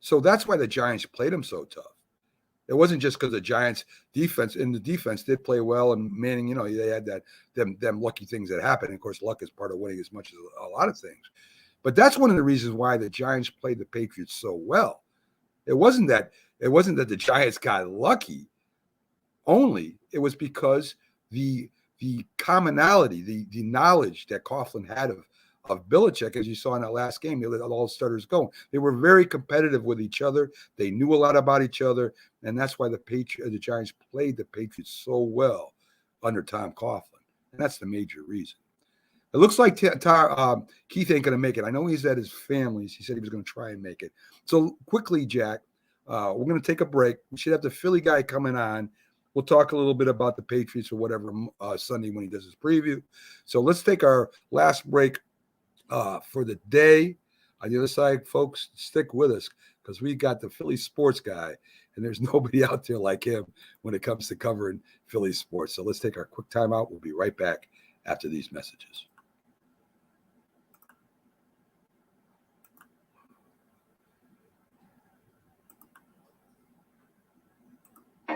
A: So that's why the Giants played him so tough. It wasn't just because the Giants defense did play well, and Manning, they had them lucky things that happened. And of course, luck is part of winning as much as a lot of things. But that's one of the reasons why the Giants played the Patriots so well. It wasn't that the Giants got lucky only. It was because the commonality, the knowledge that Coughlin had of Belichick, as you saw in that last game, they let all the starters go. They were very competitive with each other. They knew a lot about each other, and that's why the Giants played the Patriots so well under Tom Coughlin, and that's the major reason. It looks like Keith ain't going to make it. I know he's at his family's. He said he was going to try and make it. So quickly, Jack, we're going to take a break. We should have the Philly guy coming on. We'll talk a little bit about the Patriots or whatever Sunday when he does his preview. So let's take our last break for the day. On the other side, folks, stick with us because we got the Philly sports guy, and there's nobody out there like him when it comes to covering Philly sports. So let's take our quick time out. We'll be right back after these messages.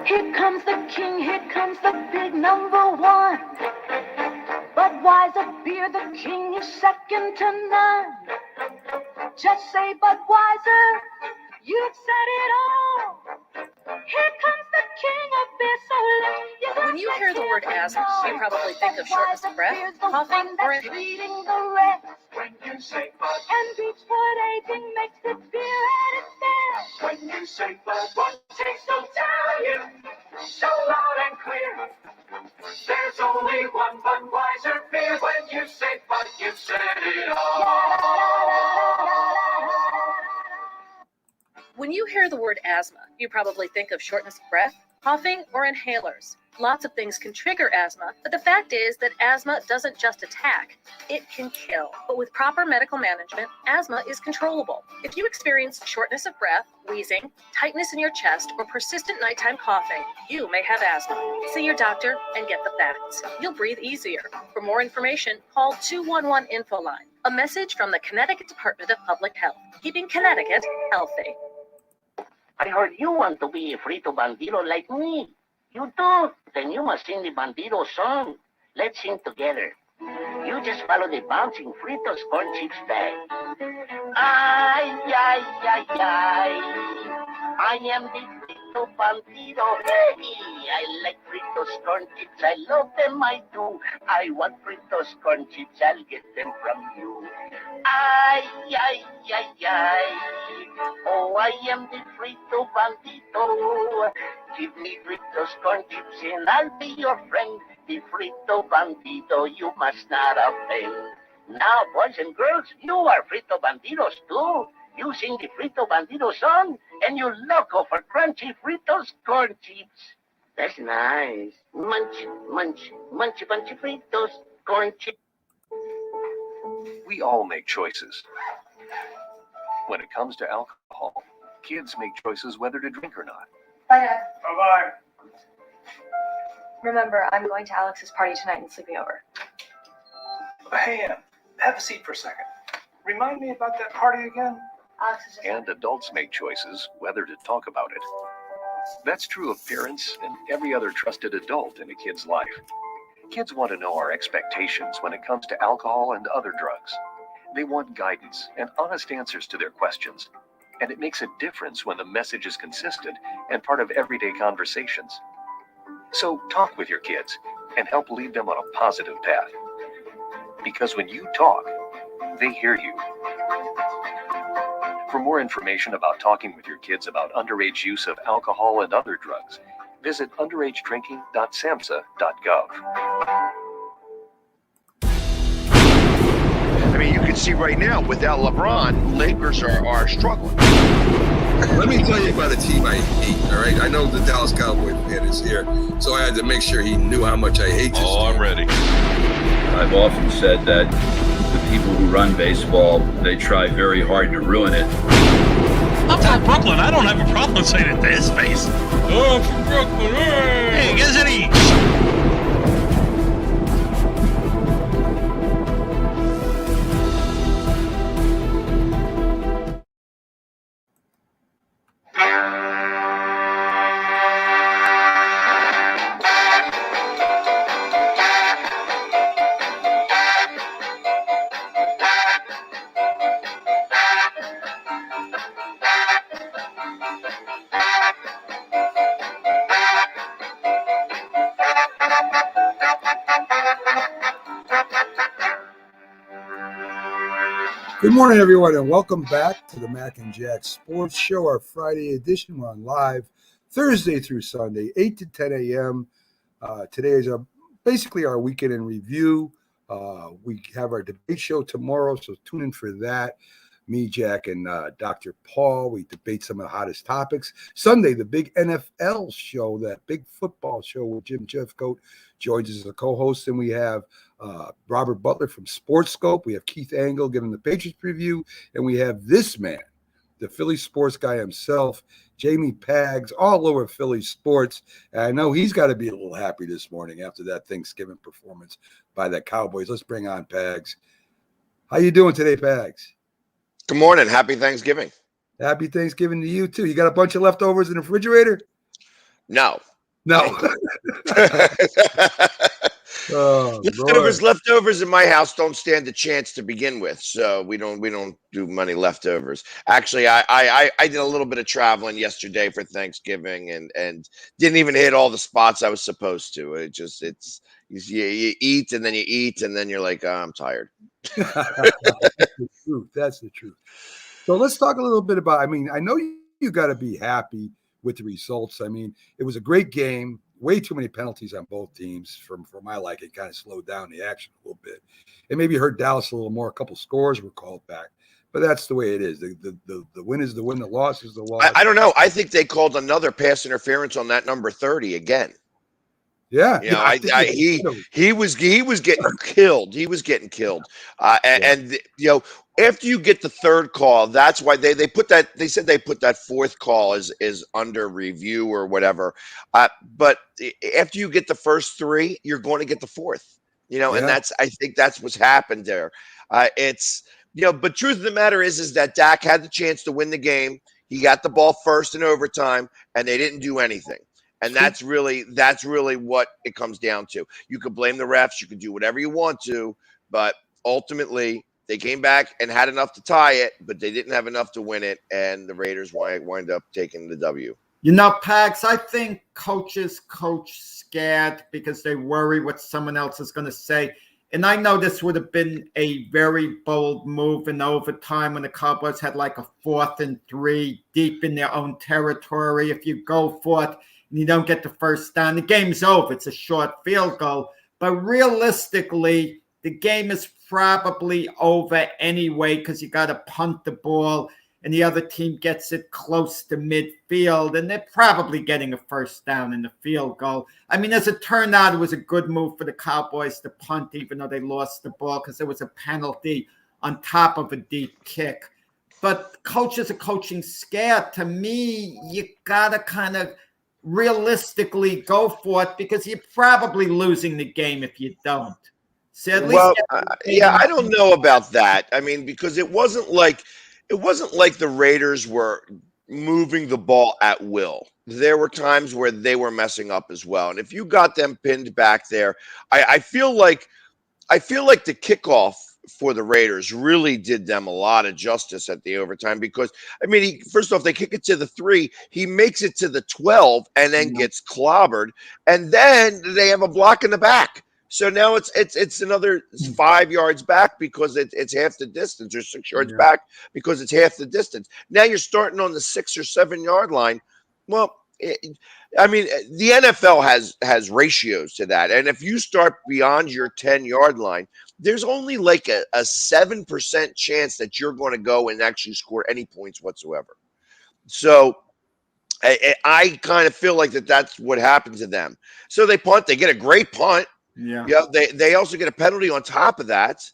D: Here comes the king, here comes the big number one. Budweiser beer, the king is second to none. Just say Budweiser, you've said it all. Here comes the king of beer, so
Q: when you hear the word asthma, you probably think of shortness of breath, coughing, or
D: leading the rest. When you say Bud and Beachwood aging makes it beer
K: you say but. What takes don't tell you so loud and clear. There's only one Budweiser beer. When you say but, you said it all.
Q: When you hear the word asthma, you probably think of shortness of breath, coughing, or inhalers. Lots of things can trigger asthma, but the fact is that asthma doesn't just attack, it can kill. But with proper medical management, asthma is controllable. If you experience shortness of breath, wheezing, tightness in your chest, or persistent nighttime coughing, you may have asthma. See your doctor and get the facts. You'll breathe easier. For more information, call 211-INFO line. A message from the Connecticut Department of Public Health, keeping Connecticut healthy.
R: I heard you want to be a frito bandido like me. You do? Then you must sing the bandido song. Let's sing together. You just follow the bouncing Fritos corn chips bag. Ay, ay, ay, ay. I am the frito bandido. Hey, I like Fritos corn chips. I love them, I do. I want Fritos corn chips. I'll get them from you. Ay, ay, ay, ay. Oh, I am the frito bandito. Give me Fritos corn chips and I'll be your friend. The frito bandito, you must not offend. Now, boys and girls, you are frito banditos too. You sing the frito bandito song and you loco for crunchy Fritos corn chips. That's nice. Munch, munch, munchy punchy Fritos corn chips.
O: We all make choices. When it comes to alcohol, kids make choices whether to drink or not.
S: Bye, Dad.
N: Bye-bye.
S: Remember, I'm going to Alex's party tonight and sleeping over.
N: Hey, have a seat for a second. Remind me about that party again?
S: Alex is just...
O: And adults make choices whether to talk about it. That's true of parents and every other trusted adult in a kid's life. Kids want to know our expectations when it comes to alcohol and other drugs. They want guidance and honest answers to their questions. And it makes a difference when the message is consistent and part of everyday conversations. So talk with your kids and help lead them on a positive path. Because when you talk, they hear you. For more information about talking with your kids about underage use of alcohol and other drugs, visit underagedrinking.samhsa.gov.
J: I mean, you can see right now, without LeBron, Lakers are struggling.
A: Let me tell you about a team I hate, all right? I know the Dallas Cowboys fan is here, so I had to make sure he knew how much I hate this team.
T: I'm ready. I've often said that the people who run baseball, they try very hard to ruin it.
U: I'm from Brooklyn. I don't have a problem saying it to his face. Oh, I'm from Brooklyn. Hey, get any...
A: Good morning, everyone, and welcome back to the Mac and Jack Sports Show, our Friday edition. We're on live Thursday through Sunday, 8 to 10 a.m. Today is basically our weekend in review. We have our debate show tomorrow, so tune in for that. Me, Jack, and Dr. Paul, we debate some of the hottest topics. Sunday, the big NFL show, that big football show with Jim Jeffcoat joins us as a co-host, and we have Robert Butler from Sports Scope. We have Keith Angle giving the Patriots preview, and we have this man, the Philly sports guy himself, Jamie Pags, all over Philly sports. And I know he's got to be a little happy this morning after that Thanksgiving performance by the Cowboys. Let's bring on Pags. How you doing today, Pags?
V: Good morning. Happy Thanksgiving.
A: Happy Thanksgiving to you, too. You got a bunch of leftovers in the refrigerator?
V: No.
A: Oh,
V: leftovers in my house don't stand a chance to begin with, so we don't do many leftovers. Actually, I did a little bit of traveling yesterday for Thanksgiving and didn't even hit all the spots I was supposed to. You eat and then you eat and then you're like, oh, I'm tired.
A: That's the truth. So let's talk a little bit about, I know you got to be happy with the results. I mean, it was a great game. Way too many penalties on both teams for my liking. Kind of slowed down the action a little bit. It maybe hurt Dallas a little more. A couple scores were called back. But that's the way it is. The win is the win. The loss is the loss.
V: I don't know. I think they called another pass interference on that number 30 again.
A: Yeah,
V: you know, he was getting killed. He was getting killed. And you know, after you get the third call, that's why they put that. They said they put that fourth call is under review or whatever. But after you get the first three, you're going to get the fourth. You know, and I think that's what's happened there. It's. You know, but truth of the matter is that Dak had the chance to win the game. He got the ball first in overtime, and they didn't do anything. And that's really what it comes down to. You could blame the refs. You could do whatever you want to, but ultimately they came back and had enough to tie it, but they didn't have enough to win it, and the Raiders wind up taking the W.
B: You know, Pags, I think coaches coach scared because they worry what someone else is going to say. And I know this would have been a very bold move in overtime when the Cowboys had like a 4th and 3 deep in their own territory. If you go for it and you don't get the first down, the game's over. It's a short field goal. But realistically, the game is probably over anyway because you got to punt the ball and the other team gets it close to midfield, and they're probably getting a first down in the field goal. I mean, as it turned out, it was a good move for the Cowboys to punt, even though they lost the ball because there was a penalty on top of a deep kick. But coaches are coaching scared. To me, you got to kind of realistically go for it because you're probably losing the game if you don't. So at least
V: I don't know about that. I mean, because it wasn't like the Raiders were moving the ball at will. There were times where they were messing up as well. And if you got them pinned back there, I feel like the kickoff for the Raiders really did them a lot of justice at the overtime because, I mean, first off, they kick it to the 3. He makes it to the 12 and then gets clobbered. And then they have a block in the back. So now it's another 5 yards back because it's half the distance, or 6 yards back because it's half the distance. Now you're starting on the 6 or 7 yard line. Well, I mean, the NFL has ratios to that, and if you start beyond your 10-yard line, there's only like a 7% chance that you're going to go and actually score any points whatsoever. So I kind of feel like that's what happened to them. So they punt. They get a great punt.
B: Yeah.
V: They also get a penalty on top of that.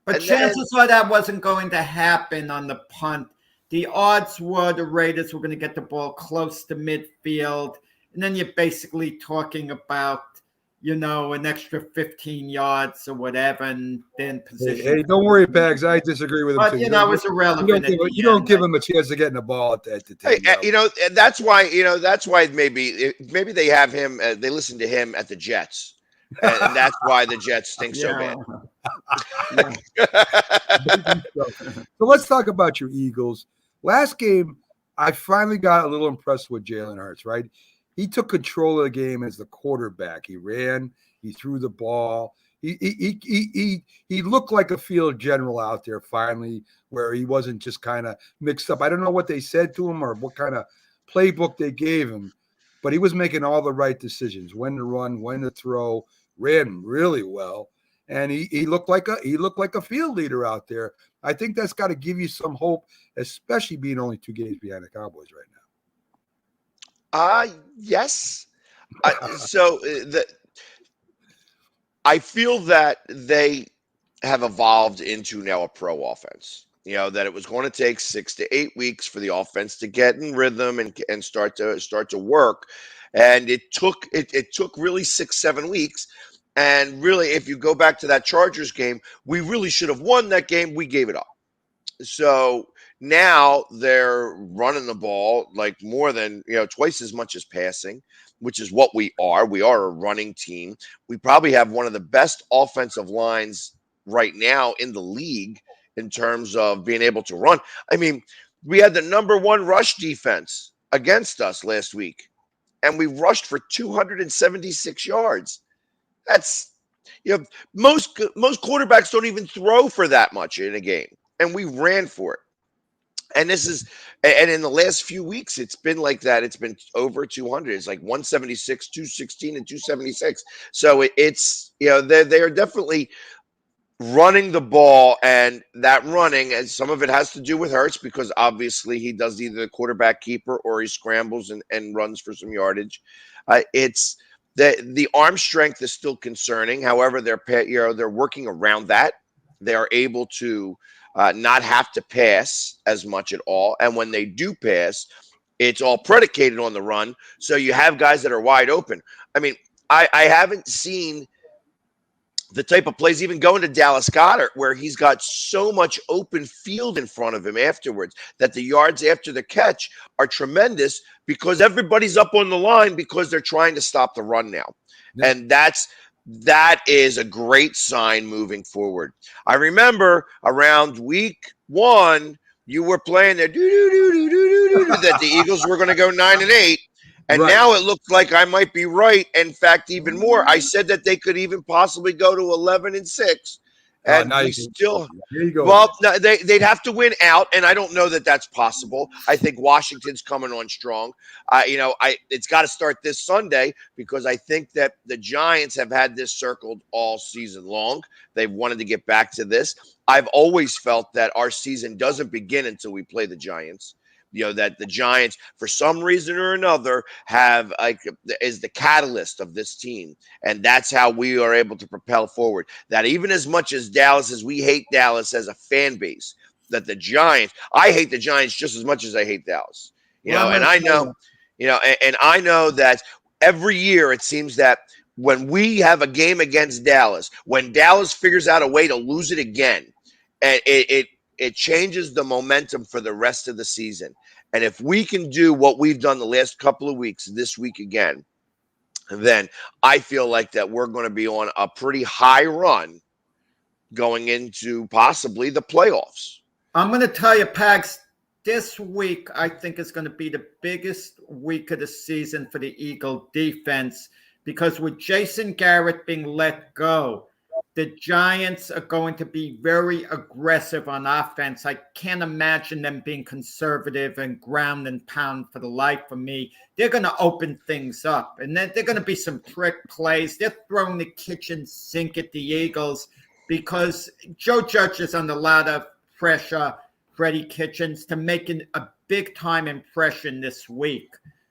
B: But chances are that wasn't going to happen on the punt. The odds were the Raiders were going to get the ball close to midfield. And then you're basically talking about, you know, an extra 15 yards or whatever, and then position.
A: Hey, don't worry, Bags. I disagree with him.
B: But, you know, it's irrelevant.
A: You don't give him a chance of getting the ball at the 10.
V: You know, that's why maybe they have him. They listen to him at the Jets. And that's why the Jets stink so bad.
A: So let's talk about your Eagles. Last game, I finally got a little impressed with Jalen Hurts, right? He took control of the game as the quarterback. He ran, he threw the ball. He looked like a field general out there finally, where he wasn't just kind of mixed up. I don't know what they said to him or what kind of playbook they gave him, but he was making all the right decisions, when to run, when to throw, ran really well. And he looked like a field leader out there. I think that's got to give you some hope, especially being only 2 games behind the Cowboys right now.
V: Yes. I feel that they have evolved into now a pro offense. You know, that it was going to take 6 to 8 weeks for the offense to get in rhythm and start to work. And it took really 6-7 weeks. And really, if you go back to that Chargers game, we really should have won that game. We gave it up. So now they're running the ball like more than, twice as much as passing, which is what we are. We are a running team. We probably have one of the best offensive lines right now in the league in terms of being able to run. I mean, we had the number 1 rush defense against us last week, and we rushed for 276 yards. That's, most quarterbacks don't even throw for that much in a game, and we ran for it. And this is, and in the last few weeks, it's been like that. It's been over 200. It's like 176, 216, and 276. So it's, they are definitely running the ball, and that running, and some of it has to do with Hurts because obviously he does either the quarterback keeper or he scrambles and runs for some yardage. It's the arm strength is still concerning. However, they're working around that. They are able to not have to pass as much at all. And when they do pass, it's all predicated on the run. So you have guys that are wide open. I mean, I haven't seen the type of plays even going to Dallas Goedert where he's got so much open field in front of him afterwards that the yards after the catch are tremendous because everybody's up on the line because they're trying to stop the run now. Yeah. And that is a great sign moving forward. I remember around week 1, you were playing that that the Eagles were going to go 9-8. And now it looks like I might be right. In fact, even more, I said that they could even possibly go to 11-6. And we still, well, no, they'd have to win out, and I don't know that that's possible. I think Washington's coming on strong. It's got to start this Sunday because I think that the Giants have had this circled all season long. They've wanted to get back to this. I've always felt that our season doesn't begin until we play the Giants. That the Giants, for some reason or another, is the catalyst of this team. And that's how we are able to propel forward. That even as much as we hate Dallas as a fan base, that the Giants, I hate the Giants just as much as I hate Dallas. And I know that every year it seems that when we have a game against Dallas, when Dallas figures out a way to lose it again, and it changes the momentum for the rest of the season. And if we can do what we've done the last couple of weeks, this week again, then I feel like that we're going to be on a pretty high run going into possibly the playoffs.
B: I'm going to tell you, Pags, this week I think is going to be the biggest week of the season for the Eagle defense because with Jason Garrett being let go, the Giants are going to be very aggressive on offense. I can't imagine them being conservative and ground and pound for the life of me. They're going to open things up, and then they're going to be some trick plays. They're throwing the kitchen sink at the Eagles because Joe Judge is under a lot of pressure, Freddie Kitchens, to make a big-time impression this week.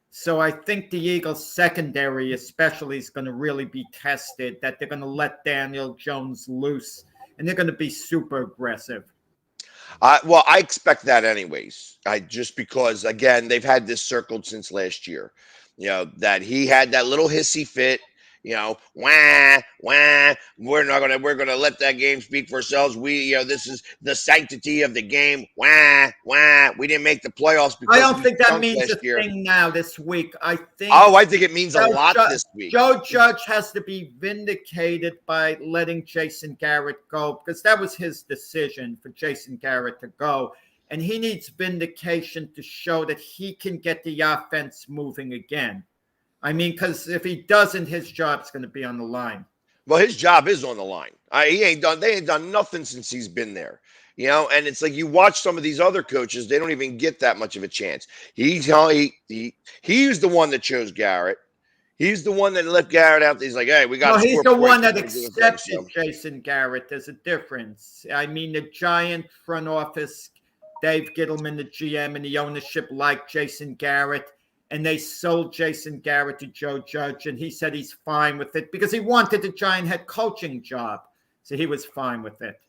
B: So I think the Eagles secondary especially is going to really be tested, that they're going to let Daniel Jones loose, and they're going to be super aggressive.
V: Well, I expect that anyways. Just because, again, they've had this circled since last year. That he had that little hissy fit. We're gonna let that game speak for ourselves. This is the sanctity of the game. We didn't make the playoffs because
B: I don't think that means a thing now this week. I think
V: it means a lot this week.
B: Joe Judge has to be vindicated by letting Jason Garrett go because that was his decision for Jason Garrett to go. And he needs vindication to show that he can get the offense moving again. I mean, because if he doesn't, his job's going to be on the line.
V: Well, his job is on the line. They ain't done nothing since he's been there. And it's like you watch some of these other coaches, they don't even get that much of a chance. He's the one that chose Garrett. He's the one that let Garrett out. He's like, hey, we got.
B: He's the one that accepted Jason Garrett. There's a difference. I mean, the Giant front office, Dave Gettleman, the GM, and the ownership like Jason Garrett. And they sold Jason Garrett to Joe Judge, and he said he's fine with it because he wanted the Giant head coaching job. So he was fine with it.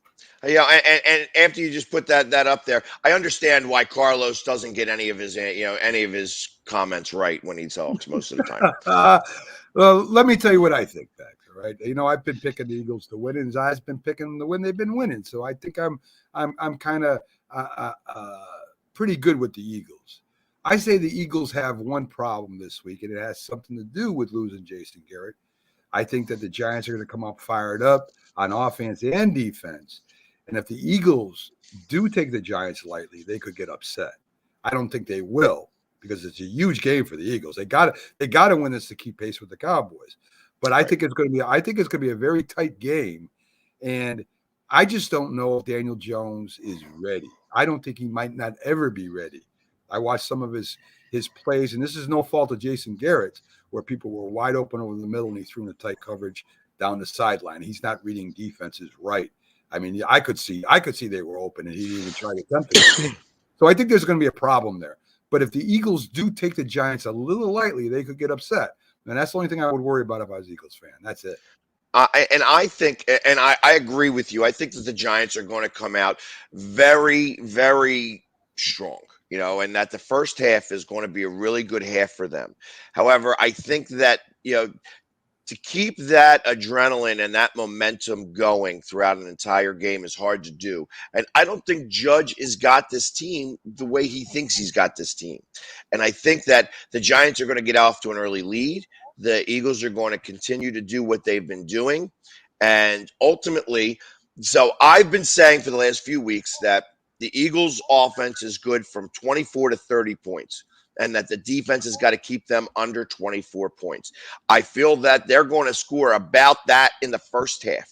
V: Yeah, and after you just put that up there, I understand why Carlos doesn't get any of his comments right when he talks most of the time.
A: Well, let me tell you what I think, Beck. Right? I've been picking the Eagles to win, and Zai's been picking them to win. They've been winning, so I think I'm kind of pretty good with the Eagles. I say the Eagles have one problem this week, and it has something to do with losing Jason Garrett. I think that the Giants are going to come up fired up on offense and defense. And if the Eagles do take the Giants lightly, they could get upset. I don't think they will because it's a huge game for the Eagles. They got to win this to keep pace with the Cowboys. But I think it's going to be a very tight game. And I just don't know if Daniel Jones is ready. I don't think he might not ever be ready. I watched some of his plays, and this is no fault of Jason Garrett, where people were wide open over the middle and he threw in a tight coverage down the sideline. He's not reading defenses right. I mean, I could see they were open, and he didn't even try to attempt it. So I think there's going to be a problem there. But if the Eagles do take the Giants a little lightly, they could get upset. And that's the only thing I would worry about if I was an Eagles fan. That's it.
V: And I think, and I agree with you. I think that the Giants are going to come out very, very strong, and that the first half is going to be a really good half for them. However, I think that, to keep that adrenaline and that momentum going throughout an entire game is hard to do. And I don't think Judge has got this team the way he thinks he's got this team. And I think that the Giants are going to get off to an early lead. The Eagles are going to continue to do what they've been doing. And ultimately, so I've been saying for the last few weeks that the Eagles offense is good from 24 to 30 points, and that the defense has got to keep them under 24 points. I feel that they're going to score about that in the first half,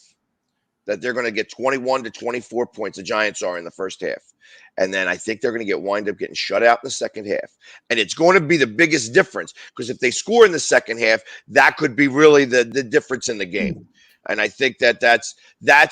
V: that they're going to get 21 to 24 points. The Giants are in the first half. And then I think they're going to wind up getting shut out in the second half. And it's going to be the biggest difference, because if they score in the second half, that could be really the difference in the game. And I think that's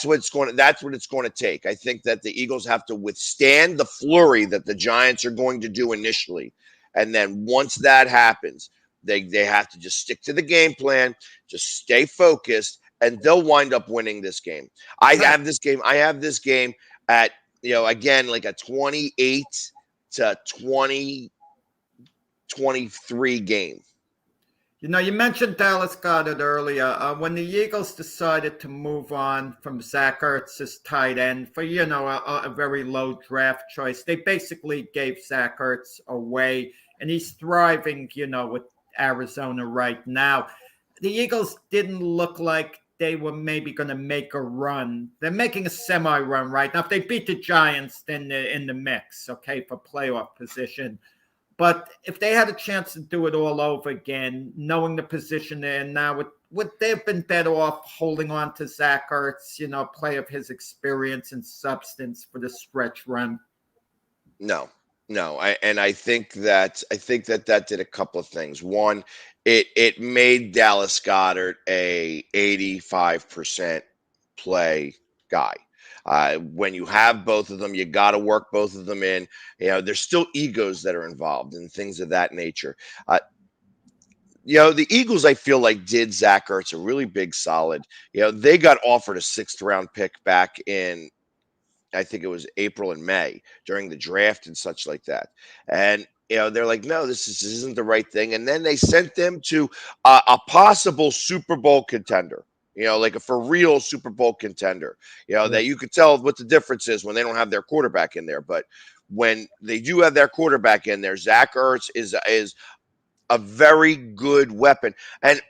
V: what it's going to take. I think that the Eagles have to withstand the flurry that the Giants are going to do initially. And then once that happens, they have to just stick to the game plan, just stay focused, and they'll wind up winning this game. I have this game at, again, like a 28 to 23 game.
B: You mentioned Dallas Goedert earlier. When the Eagles decided to move on from Zach Ertz as tight end for, a very low draft choice, they basically gave Zach Ertz away, and he's thriving, with Arizona right now. The Eagles didn't look like they were maybe going to make a run. They're making a semi-run right now. If they beat the Giants, then they're in the mix, okay, for playoff position. But if they had a chance to do it all over again, knowing the position they're in now, would they have been better off holding on to Zach Ertz, play of his experience and substance for the stretch run?
V: No. I think that did a couple of things. One, it made Dallas Goedert a 85% play guy. When you have both of them, you got to work both of them in. There's still egos that are involved and things of that nature. The Eagles, I feel like, did Zach Ertz a really big solid. They got offered a 6th-round pick back in, I think it was April and May during the draft and such like that. And, they're like, no, this isn't the right thing. And then they sent them to a possible Super Bowl contender. Like a for real Super Bowl contender, that you could tell what the difference is when they don't have their quarterback in there. But when they do have their quarterback in there, Zach Ertz is a very good weapon. And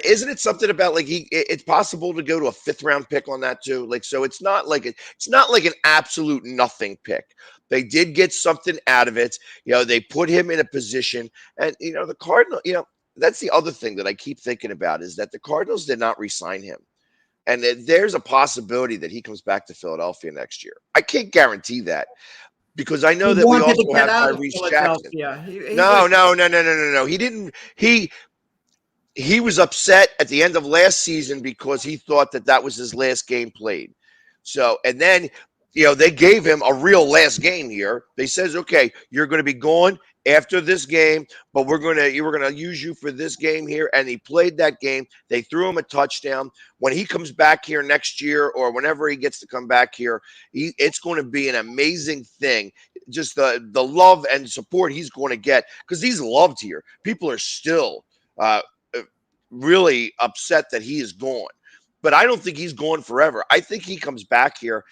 V: isn't it something about like it's possible to go to a 5th-round pick on that too? Like, so it's not like an absolute nothing pick. They did get something out of it. They put him in a position, and the Cardinals, that's the other thing that I keep thinking about, is that the Cardinals did not re-sign him. And there's a possibility that he comes back to Philadelphia next year. I can't guarantee that, because I know that we also have Tyrese Jackson. No. He didn't. He was upset at the end of last season because he thought that was his last game played. So, and then, they gave him a real last game here. They says, okay, you're going to be gone after this game, but we're going to use you for this game here. And he played that game. They threw him a touchdown. When he comes back here next year, or whenever he gets to come back here, it's going to be an amazing thing. Just the love and support he's going to get, because he's loved here. People are still really upset that he is gone, but I don't think he's gone forever. I think he comes back here.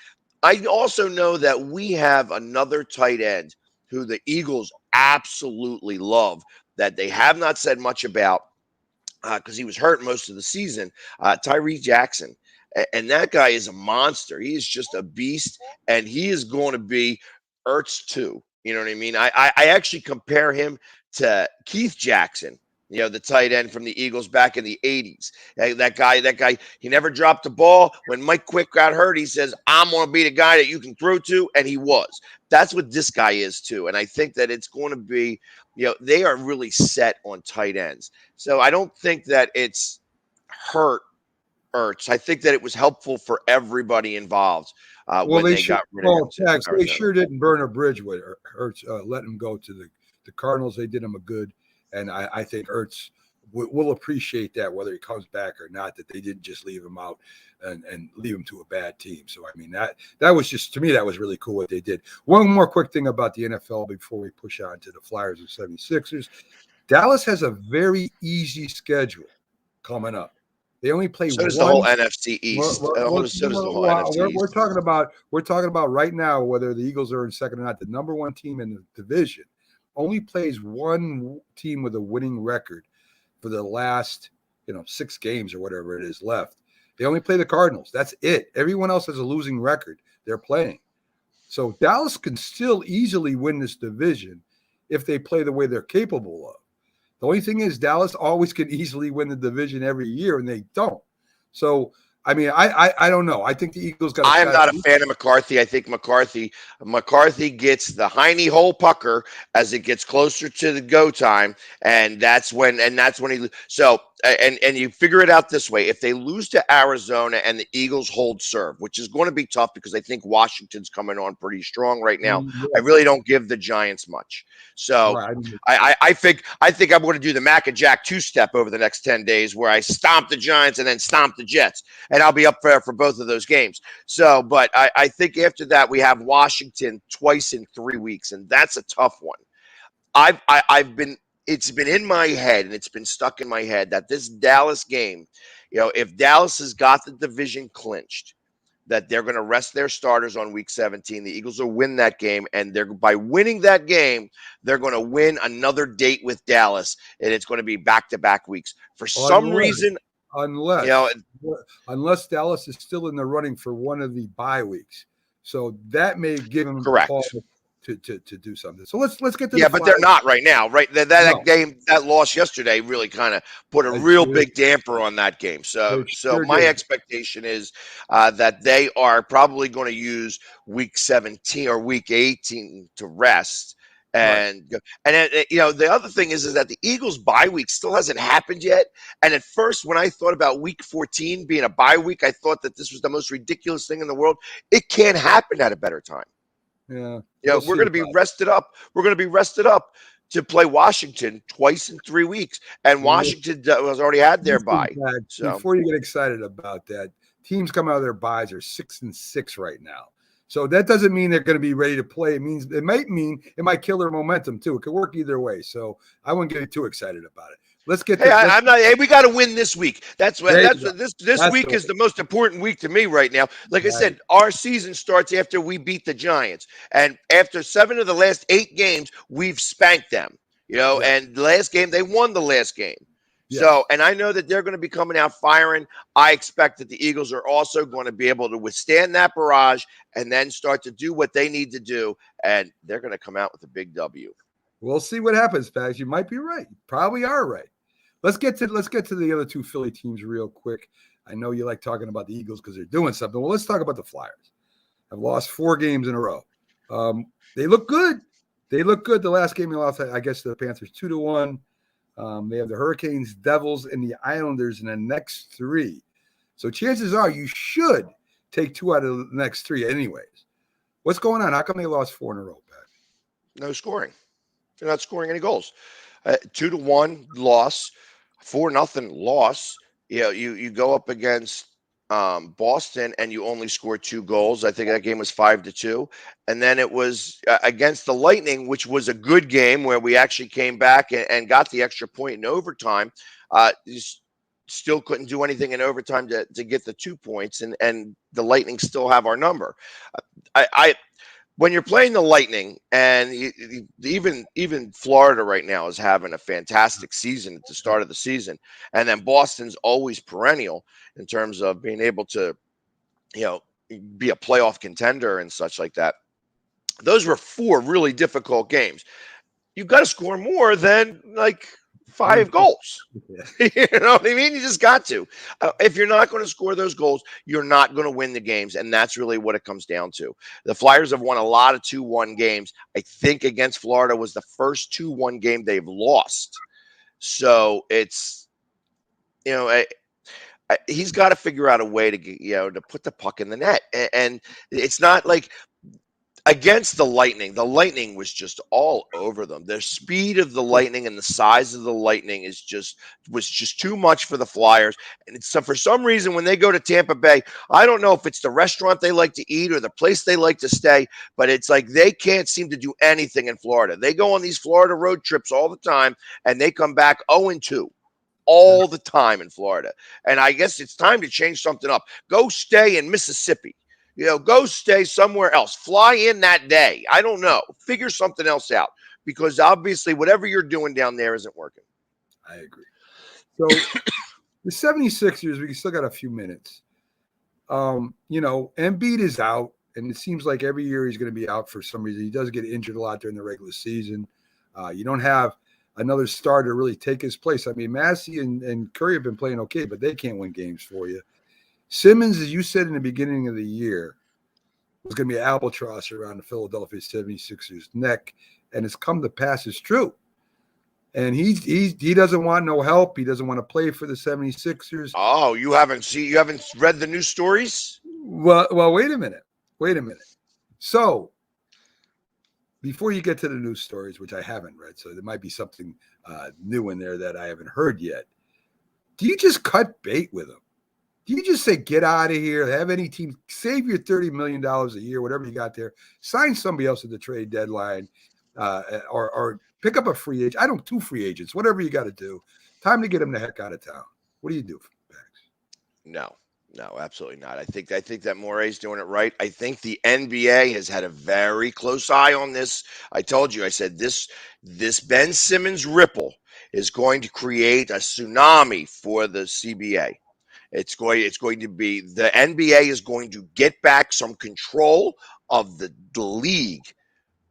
V: I also know that we have another tight end who the Eagles absolutely love, that they have not said much about because he was hurt most of the season, Tyrese Jackson. And that guy is a monster. He is just a beast, and he is going to be Ertz too. You know what I mean? I actually compare him to Keith Jackson You know, the tight end from the Eagles back in the 80s. That guy, he never dropped the ball. When Mike Quick got hurt, he says, I'm going to be the guy that you can throw to, and he was. That's what this guy is too. And I think that it's going to be, you know, they are really set on tight ends. So I don't think that it's hurt Ertz. I think that it was helpful for everybody involved when they got rid of him.
A: They sure didn't burn a bridge with Ertz, letting him go to the Cardinals. They did him a good. And I think Ertz will appreciate that, whether he comes back or not, that they didn't just leave him out and leave him to a bad team. So, I mean, that was just, to me, that was really cool what they did. One more quick thing about the NFL before we push on to the Flyers and 76ers. Dallas has a very easy schedule coming up. They only play
V: so does the whole NFC East.
A: We're talking about right now whether the Eagles are in second or not. The number one team in the division only plays one team with a winning record for the last, 6 games or whatever it is left. They only play the Cardinals. That's it. Everyone else has a losing record they're playing. So Dallas can still easily win this division if they play the way they're capable of. The only thing is Dallas always can easily win the division every year, and they don't. So, I mean, I don't know. I think the Eagles got.
V: I am not a fan of McCarthy. I think McCarthy gets the hiney hole pucker as it gets closer to the go time, and that's when he. So, and you figure it out this way: if they lose to Arizona and the Eagles hold serve, which is going to be tough because I think Washington's coming on pretty strong right now. I really don't give the Giants much. So right. I think I'm going to do the Mac and Jack 2-step over the next 10 days, where I stomp the Giants and then stomp the Jets. And I'll be up for both of those games. So, but I think after that, we have Washington twice in 3 weeks, and that's a tough one. It's been in my head, and it's been stuck in my head that this Dallas game, if Dallas has got the division clinched, that they're going to rest their starters on week 17. The Eagles will win that game, and by winning that game, they're going to win another date with Dallas, and it's going to be back-to-back weeks. For some reason.
A: Unless Dallas is still in the running for one of the bye weeks, so that may give them
V: correct
A: to do something. So let's get to
V: but they're not right now, right? That game, that loss yesterday, really kind of put a real big damper on that game. So my expectation is that they are probably going to use week 17 or week 18 to rest. And the other thing is that the Eagles' bye week still hasn't happened yet. And at first, when I thought about week 14 being a bye week, I thought that this was the most ridiculous thing in the world. It can't happen at a better time.
A: Yeah.
V: We're going to be rested up. We're going to be rested up to play Washington twice in 3 weeks. And Washington has already had their bye. So
A: before you get excited about that, teams come out of their byes are 6-6 right now. So that doesn't mean they're going to be ready to play. It might kill their momentum too. It could work either way. So I wouldn't get too excited about it. Let's get.
V: We got to win this week. This week is the most important week to me right now. Like I said, our season starts after we beat the Giants, and after 7 of the last 8 games, we've spanked them. And the last game they won the last game. Yeah. So, and I know that they're going to be coming out firing. I expect that the Eagles are also going to be able to withstand that barrage and then start to do what they need to do, and they're going to come out with a big W.
A: We'll see what happens, Pags. You might be right. You probably are right. Let's get to the other 2 Philly teams real quick. I know you like talking about the Eagles because they're doing something. Well, let's talk about the Flyers. I've lost 4 games in a row. They look good. The last game they lost, I guess, to the Panthers 2-1. They have the Hurricanes, Devils, and the Islanders in the next 3. So chances are you should take 2 out of the next 3 anyways. What's going on? How come they lost 4 in a row, Pat?
V: No scoring. They're not scoring any goals. 2-1 loss, 4-0 loss. You go up against Boston and you only scored 2 goals. I think that game was 5-2. And then it was against the Lightning, which was a good game where we actually came back and got the extra point in overtime. You still couldn't do anything in overtime to get the 2 points, and the Lightning still have our number. When you're playing the Lightning, and even Florida right now is having a fantastic season at the start of the season, and then Boston's always perennial in terms of being able to, be a playoff contender and such like that. Those were 4 really difficult games. You've got to score more than like 5 goals. You know what I mean? You just got to. If you're not going to score those goals, you're not going to win the games, and that's really what it comes down to. The Flyers have won a lot of 2-1 games. I think against Florida was the first 2-1 game they've lost. So it's, you know, he's got to figure out a way to get, to put the puck in the net, and it's not like. Against the Lightning was just all over them. The speed of the Lightning and the size of the Lightning was just too much for the Flyers. And so for some reason, when they go to Tampa Bay, I don't know if it's the restaurant they like to eat or the place they like to stay, but it's like they can't seem to do anything in Florida. They go on these Florida road trips all the time, and they come back 0-2. All the time in Florida. And I guess it's time to change something up. Go stay in Mississippi. Go stay somewhere else. Fly in that day. I don't know. Figure something else out, because obviously whatever you're doing down there isn't working.
A: I agree. So the 76ers, we still got a few minutes. Embiid is out, and it seems like every year he's going to be out for some reason. He does get injured a lot during the regular season. You don't have another star to really take his place. I mean, Massey and Curry have been playing okay, but they can't win games for you. Simmons, as you said in the beginning of the year, was going to be an albatross around the Philadelphia 76ers neck, and it's come to pass. It's true. And he doesn't want no help. He doesn't want to play for the 76ers.
V: Oh, you haven't read the news stories?
A: Well, wait a minute. So before you get to the news stories, which I haven't read, so there might be something new in there that I haven't heard yet. Do you just cut bait with him? Do you just say, get out of here, have any team, save your $30 million a year, whatever you got there, sign somebody else at the trade deadline, or pick up a free agent? I don't, 2 free agents, whatever you got to do. Time to get him the heck out of town. What do you do, Pax?
V: No, absolutely not. I think that Morey's doing it right. I think the NBA has had a very close eye on this. I told you, I said this Ben Simmons ripple is going to create a tsunami for the CBA. It's going to be, the NBA is going to get back some control of the league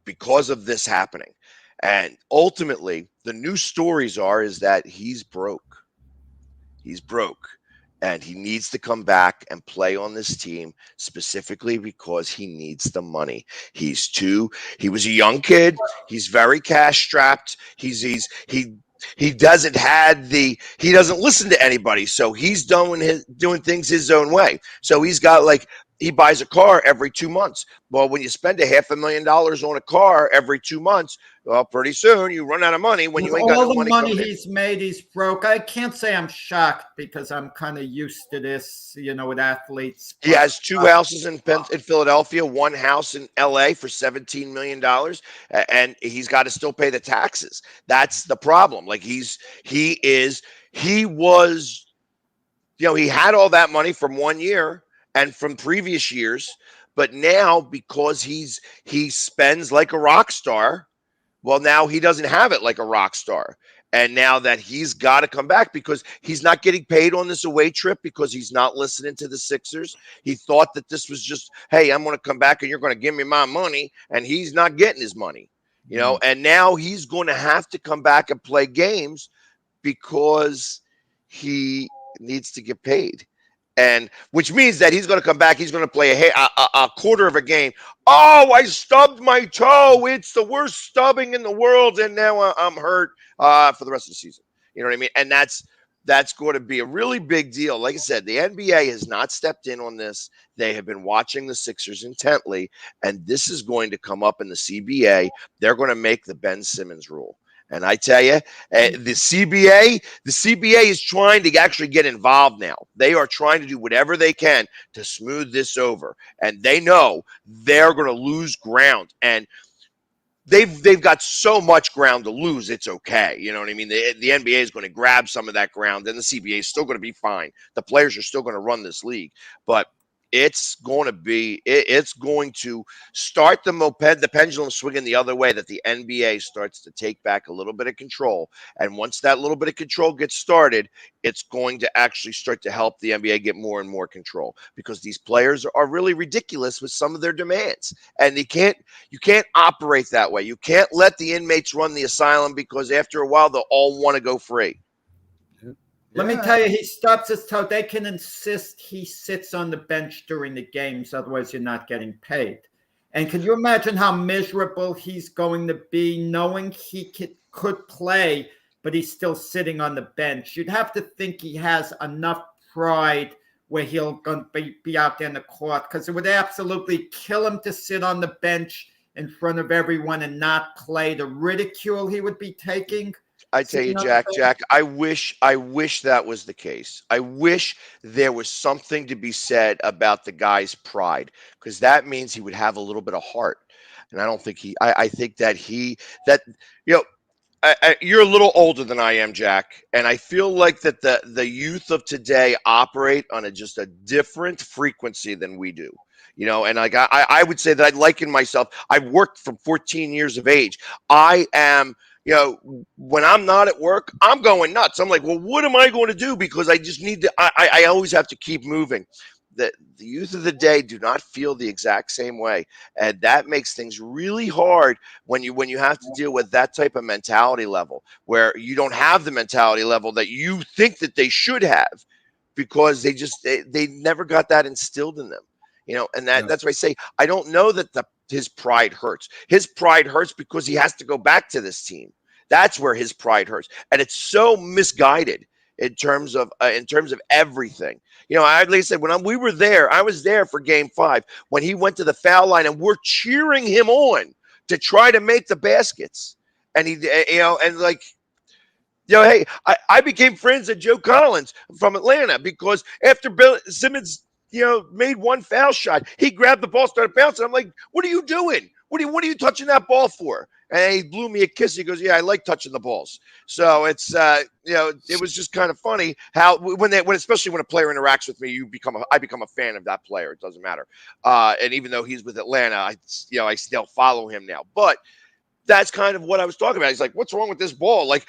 V: because of this happening. And ultimately, the new stories is that he's broke. He's broke. And he needs to come back and play on this team specifically because he needs the money. He was a young kid. He's very cash strapped. He doesn't listen to anybody. So he's doing things his own way. So he's got he buys a car every 2 months. Well, when you spend $500,000 on a car every 2 months, well, pretty soon you run out of money when you ain't got
B: all
V: no
B: the
V: money.
B: He's made, he's broke. I can't say I'm shocked because I'm kind of used to this, with athletes.
V: He has 2 houses in Philadelphia, 1 house in LA for $17 million, and he's got to still pay the taxes. That's the problem. He had all that money from 1 year and from previous years, but now because he spends like a rock star, well, now he doesn't have it like a rock star. And now that he's got to come back because he's not getting paid on this away trip because he's not listening to the Sixers. He thought that this was just, hey, I'm going to come back and you're going to give me my money, and he's not getting his money, and now he's going to have to come back and play games because he needs to get paid. And which means that he's going to come back. He's going to play a quarter of a game. Oh, I stubbed my toe. It's the worst stubbing in the world. And now I'm hurt for the rest of the season. You know what I mean? And that's going to be a really big deal. Like I said, the NBA has not stepped in on this. They have been watching the Sixers intently. And this is going to come up in the CBA. They're going to make the Ben Simmons rule. And I tell you, the CBA is trying to actually get involved now. They are trying to do whatever they can to smooth this over. And they know they're going to lose ground. And they've got so much ground to lose, it's okay. You know what I mean? The NBA is going to grab some of that ground, and the CBA is still going to be fine. The players are still going to run this league. But it's going to start the pendulum swinging the other way, that the NBA starts to take back a little bit of control. And once that little bit of control gets started, it's going to actually start to help the NBA get more and more control, because these players are really ridiculous with some of their demands. And you can't operate that way. You can't let the inmates run the asylum, because after a while, they'll all want to go free.
B: Let me tell you, he stubs his toe. They can insist he sits on the bench during the games, otherwise you're not getting paid. And can you imagine how miserable he's going to be knowing he could play, but he's still sitting on the bench? You'd have to think he has enough pride where he'll be out there in the court, because it would absolutely kill him to sit on the bench in front of everyone and not play. The ridicule he would be taking.
V: I tell you, Jack, I wish that was the case. I wish there was something to be said about the guy's pride, because that means he would have a little bit of heart. And I don't think I think that you're a little older than I am, Jack. And I feel like that the youth of today operate on just a different frequency than we do. And like I would say that I liken myself. I've worked from 14 years of age. I am, when I'm not at work, I'm going nuts. I'm like, well, what am I going to do? Because I just need to, I always have to keep moving. The youth of the day do not feel the exact same way. And that makes things really hard when you have to deal with that type of mentality level, where you don't have the mentality level that you think that they should have, because they never got that instilled in them. And that's why I say, I don't know that his pride hurts. His pride hurts because he has to go back to this team. That's where his pride hurts. And it's so misguided in terms of everything. Like I said, when we were there, I was there for Game 5 when he went to the foul line, and we're cheering him on to try to make the baskets. And hey, I became friends with Joe Collins from Atlanta, because after Bill Simmons made one foul shot, he grabbed the ball, started bouncing. I'm like, what are you doing? What are you touching that ball for? And he blew me a kiss. He goes, yeah, I like touching the balls. So it's, it was just kind of funny how, especially when a player interacts with me, I become a fan of that player. It doesn't matter. And even though he's with Atlanta, I still follow him now, but that's kind of what I was talking about. He's like, what's wrong with this ball? Like,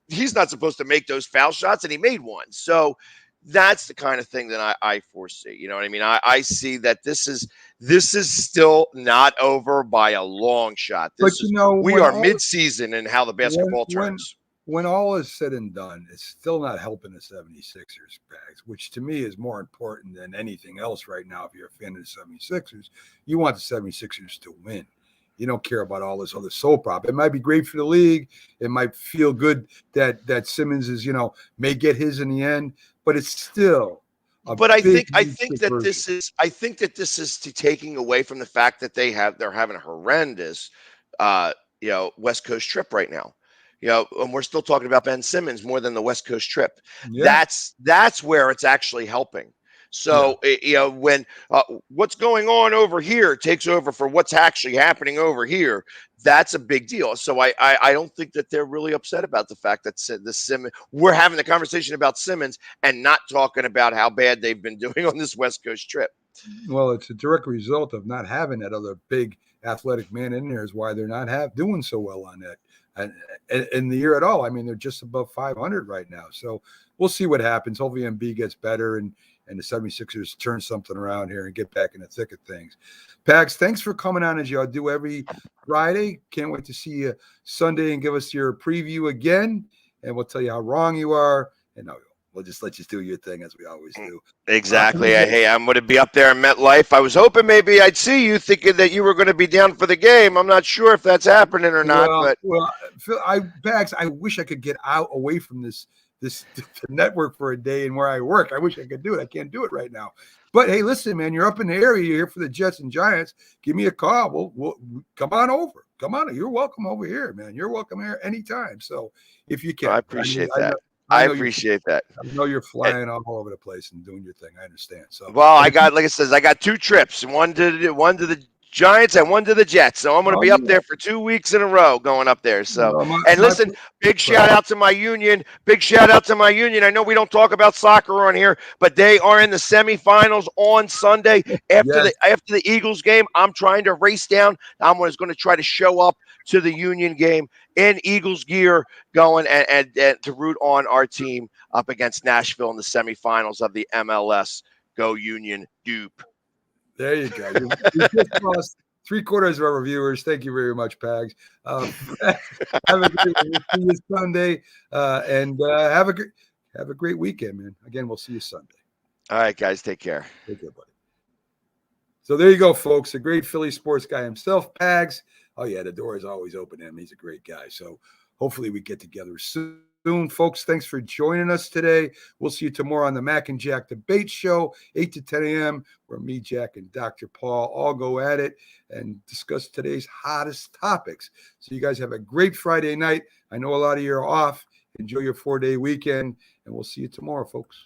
V: he's not supposed to make those foul shots, and he made one. So that's the kind of thing that I foresee. You know what I mean? I see that this is still not over by a long shot. We are mid-season in how the basketball turns.
A: When all is said and done, it's still not helping the 76ers, Bags, which to me is more important than anything else right now. If you're a fan of the 76ers, you want the 76ers to win. You don't care about all this other soap opera. It might be great for the league. It might feel good that Simmons is, may get his in the end, but it's still.
V: But I think that this is taking away from the fact that they're having a horrendous, West Coast trip right now. And we're still talking about Ben Simmons more than the West Coast trip. Yeah. That's where it's actually helping. So, when what's going on over here takes over for what's actually happening over here, that's a big deal. So I don't think that they're really upset about the fact that we're having the conversation about Simmons and not talking about how bad they've been doing on this West Coast trip.
A: Well, it's a direct result of not having that other big athletic man in there is why they're not doing so well on that. And in the year at all, I mean, they're just above 500 right now. So we'll see what happens. Hopefully Embiid gets better and the 76ers turn something around here and get back in the thick of things. Pax, thanks for coming on as y'all do every Friday. Can't wait to see you Sunday and give us your preview again. And we'll tell you how wrong you are. And we'll just let you do your thing as we always do.
V: Exactly. Hey, I'm going to be up there in MetLife. I was hoping maybe I'd see you, thinking that you were going to be down for the game. I'm not sure if that's happening or not.
A: Pax, I wish I could get away from this network for a day and where I work. I wish I could do it. I can't do it right now. But hey, listen, man, you're up in the area. You're here for the Jets and Giants. Give me a call. We'll come on over. Come on. You're welcome over here, man. You're welcome here anytime. So if you can.
V: I appreciate that. I appreciate that.
A: I know you're flying all over the place and doing your thing. I understand. So
V: I got 2 trips. One to the Giants and one to the Jets. So I'm going to be up there for 2 weeks in a row going up there. So, and listen, big shout out to my union. Big shout out to my union. I know we don't talk about soccer on here, but they are in the semifinals on Sunday after the Eagles game. I'm trying to race down. I'm going to try to show up to the Union game in Eagles gear, going and to root on our team up against Nashville in the semifinals of the MLS. Go Union, dupe.
A: There you go. You just lost 3/4 of our viewers. Thank you very much, Pags. Have a great see you Sunday, and have a great weekend, man. Again, we'll see you Sunday.
V: All right, guys, take care.
A: Take care, buddy. So there you go, folks. A great Philly sports guy himself, Pags. Oh yeah, the door is always open to him. He's a great guy. So hopefully we get together soon. Folks, thanks for joining us today. We'll see you tomorrow on the Mac and Jack Debate Show, 8 to 10 a.m., where me, Jack, and Dr. Paul all go at it and discuss today's hottest topics. So you guys have a great Friday night. I know a lot of you are off. Enjoy your 4-day weekend, and we'll see you tomorrow, folks.